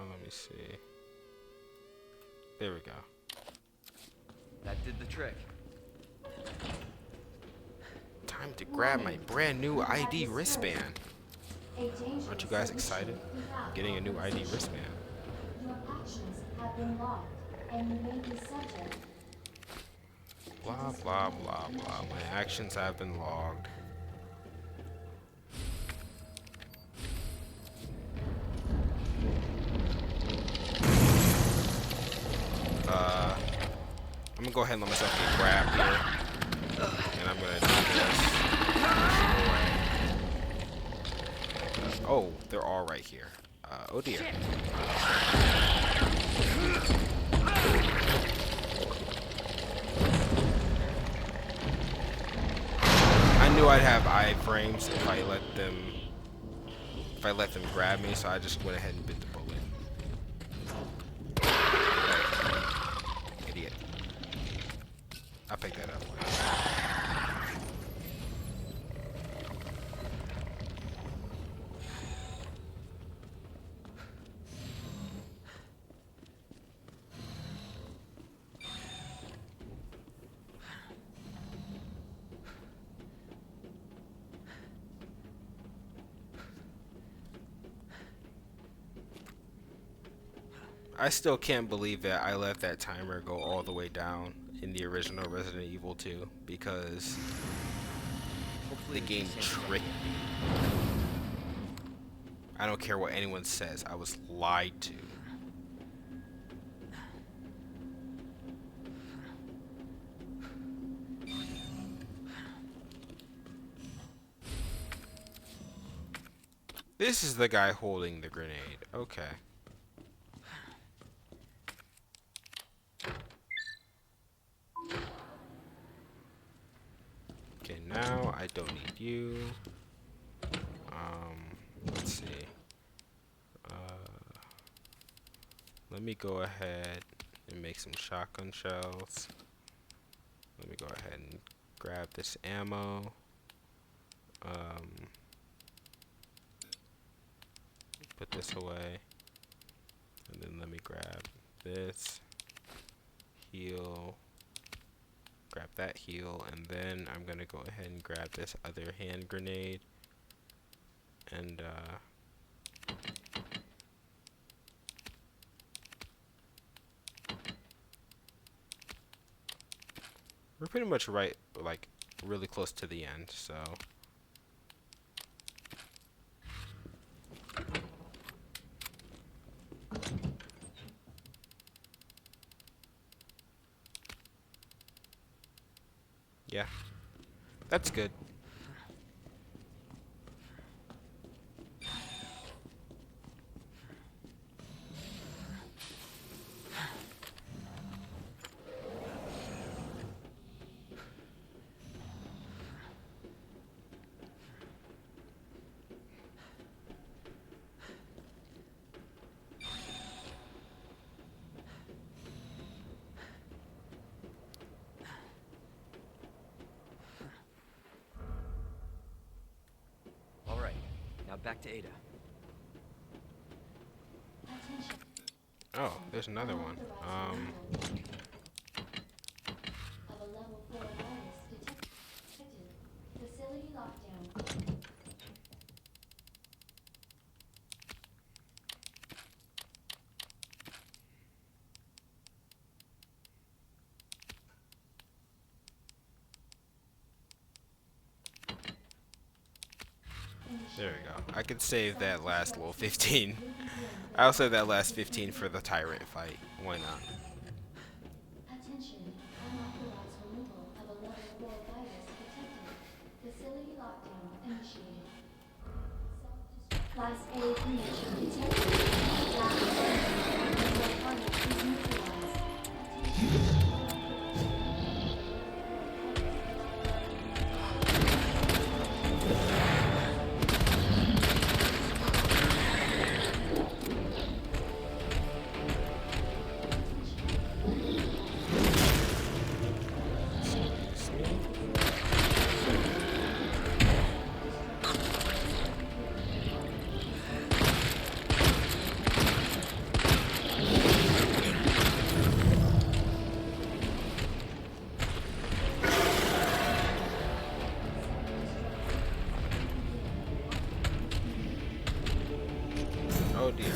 Let me see. There we go. That did the trick. Time to grab my brand new ID wristband. Aren't you guys excited? Getting a new ID wristband. Your actions have been logged, and you may be subject. Blah, blah, blah, blah. My actions have been logged. I'm gonna go ahead and let myself get grabbed here. And I'm gonna do this. Oh, they're all right here. Oh dear. I knew I'd have iframes if I let them grab me, so I just went ahead and bit the bullet. Idiot. I'll pick that up. I still can't believe that I let that timer go all the way down in the original Resident Evil 2 because Hopefully the game tricked me. I don't care what anyone says, I was lied to. This is the guy holding the grenade. Okay. Okay, now I don't need you. Let's see. Let me go ahead and make some shotgun shells. Let me go ahead and grab this ammo. Put this away. And then let me grab this. Heal. Grab that heal. And then I'm going to go ahead and grab this other hand grenade. And, we're pretty much right, like, really close to the end, so. Yeah, that's good. All right, now back to Ada. Attention. Oh, there's another one. Of a level 4 virus detected. Facility lockdown. There we go. I could save that last little 15. I'll save that last 15 for the tyrant fight. Why not? Attention, unauthorized removal of a level 4 virus detected. Facility lockdown initiated. Class A breach detected. Class A virus is neutralized. Attention. Oh dear.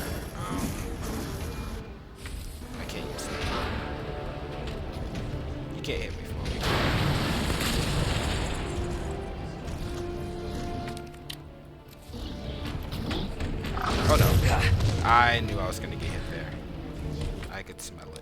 I can't use that. You can't hit me for me. Oh no. I knew I was gonna get hit there. I could smell it.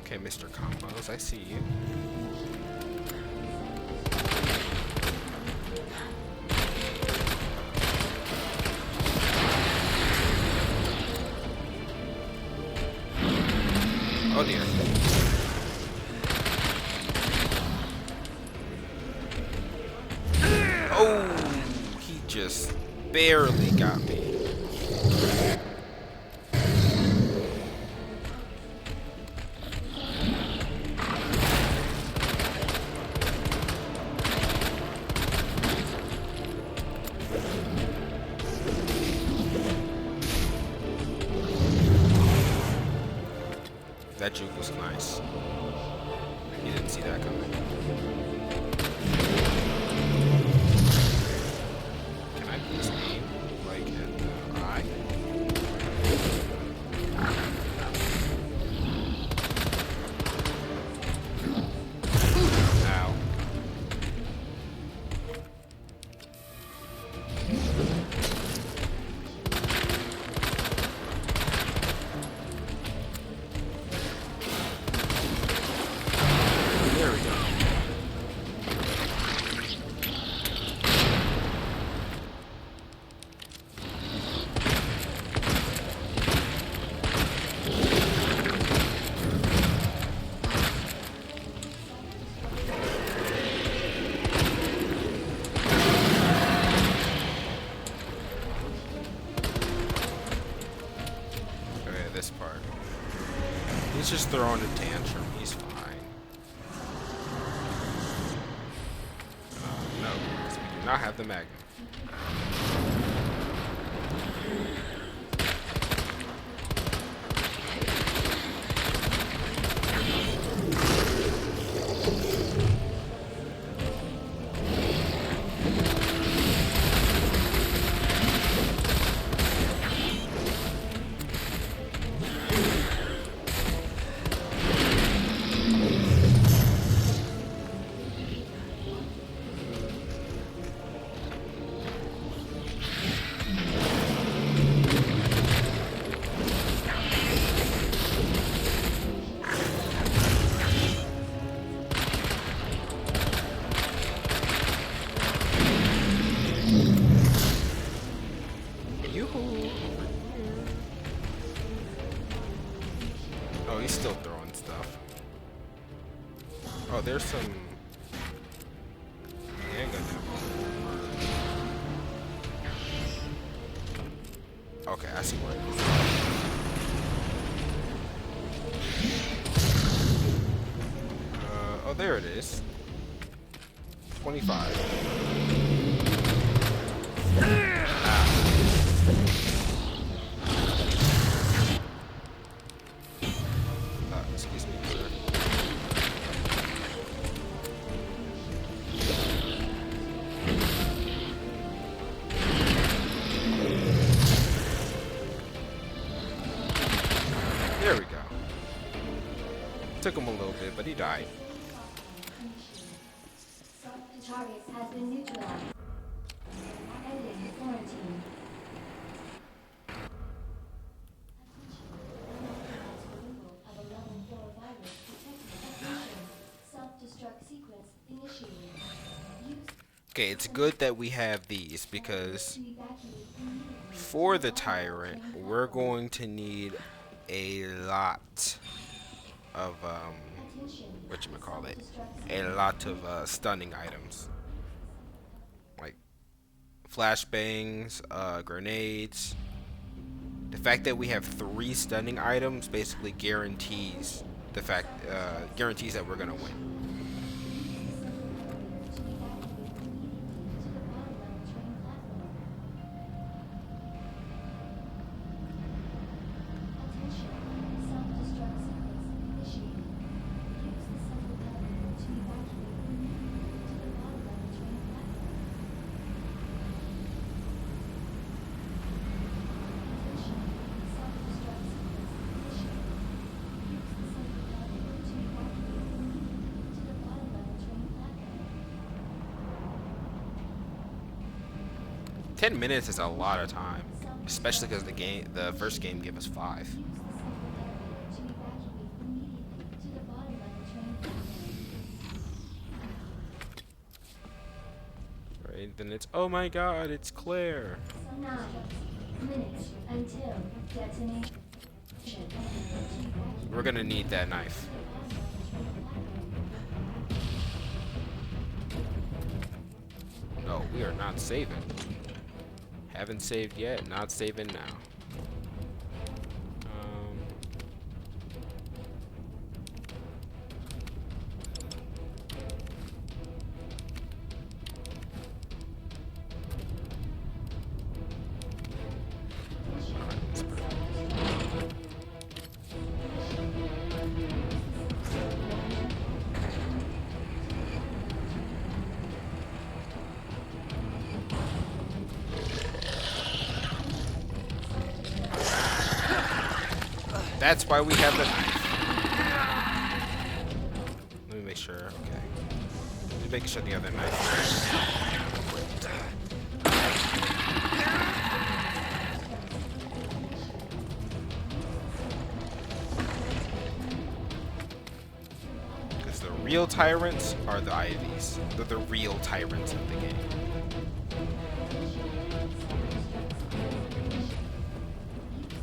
Okay, Mr. Combos, I see you. Oh dear. Oh, he just barely got me. That juke was nice. He didn't see that coming. Can I just aim like at the eye? Ow. There we go. Okay, this part. He's just throwing a tantrum. He's fine. No, because we do not have the Magnum. Yoo-hoo. Oh, he's still throwing stuff. Oh, there's some handgun ammo. Okay, I see where it is. Oh, there it is. 25. Excuse me, sir. took him a little bit, but he died. Target has been neutralized. Ending quarantine. Of a level 4 virus detected. Self-destruct sequence initiated. Okay, it's good that we have these because for the Tyrant, we're going to need a lot of whatchamacallit, a lot of stunning items like flashbangs, grenades. The fact that we have 3 stunning items basically guarantees guarantees that we're gonna win. Ten minutes is a lot of time, especially because the first game gave us 5. Right, then it's, oh my god, it's Claire. 9 minutes until detonation. We're gonna need that knife. No, we are not saving. Haven't saved yet, not saving now. That's why we have the knife. Let me make sure. Okay. Just making sure the other knife. Because the real tyrants are the IVs. They're the real tyrants of the game.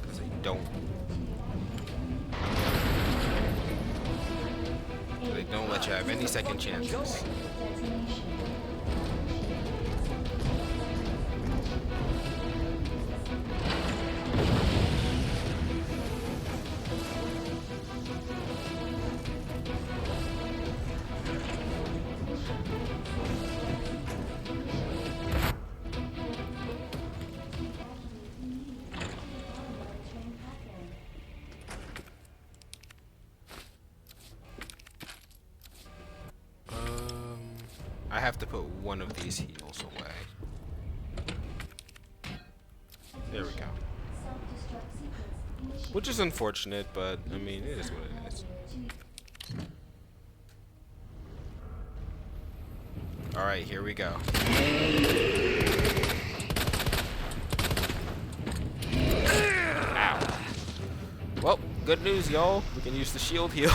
Because they don't let you have any second chances. I have to put one of these heals away. There we go. Which is unfortunate, but I mean, it is what it is. Alright, here we go. Ow. Well, good news, y'all. We can use the shield heal.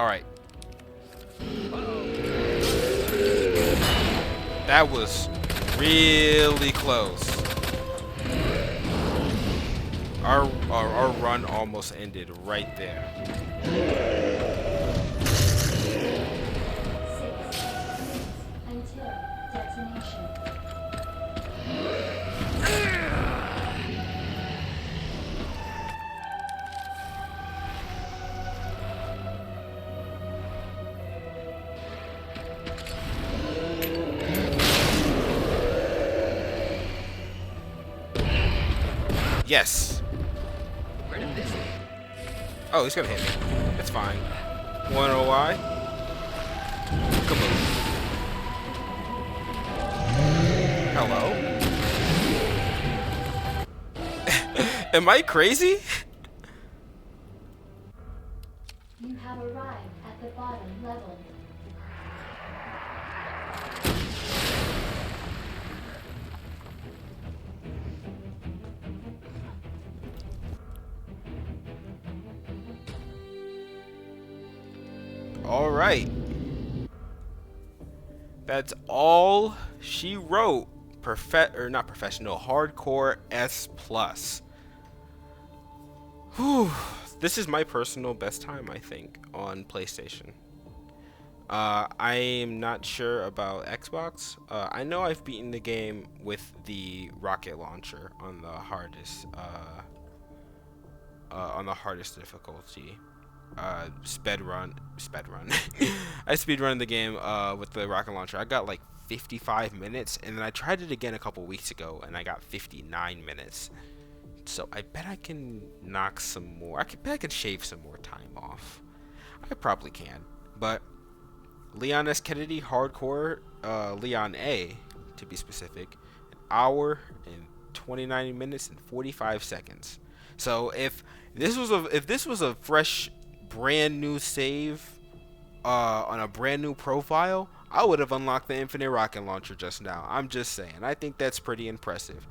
All right. That was really close. Our run almost ended right there. 6 minutes until detonation. Yes. Where did this lead? Oh, he's gonna hit me. It's fine. Wanna know why? Kaboom. Hello? Am I crazy? You have arrived at the bottom level. All right. That's all she wrote. Not professional, hardcore S plus. Whew. This is my personal best time, I think, on PlayStation. I am not sure about Xbox. I know I've beaten the game with the rocket launcher on the hardest difficulty. Speedrun. I speedrun the game with the rocket launcher. I got like 55 minutes, and then I tried it again a couple weeks ago, and I got 59 minutes. So I bet I can knock some more. Bet I can shave some more time off. I probably can, but Leon S. Kennedy Hardcore, Leon A, to be specific, an hour and 29 minutes and 45 seconds. So if this was a fresh, brand new save on a brand new profile, I would have unlocked the infinite rocket launcher just now. I'm just saying. I think that's pretty impressive.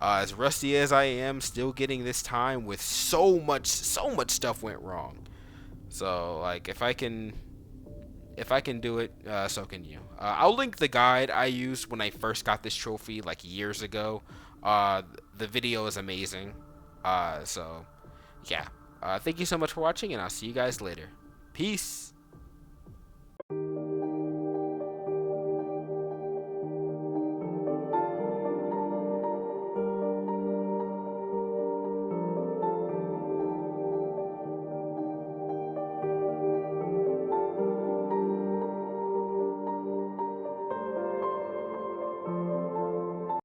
As rusty as I am, still getting this time with so much stuff went wrong. So like if I can do it, so can you. I'll link the guide I used when I first got this trophy like years ago. The video is amazing. So yeah. Thank you so much for watching, and I'll see you guys later. Peace.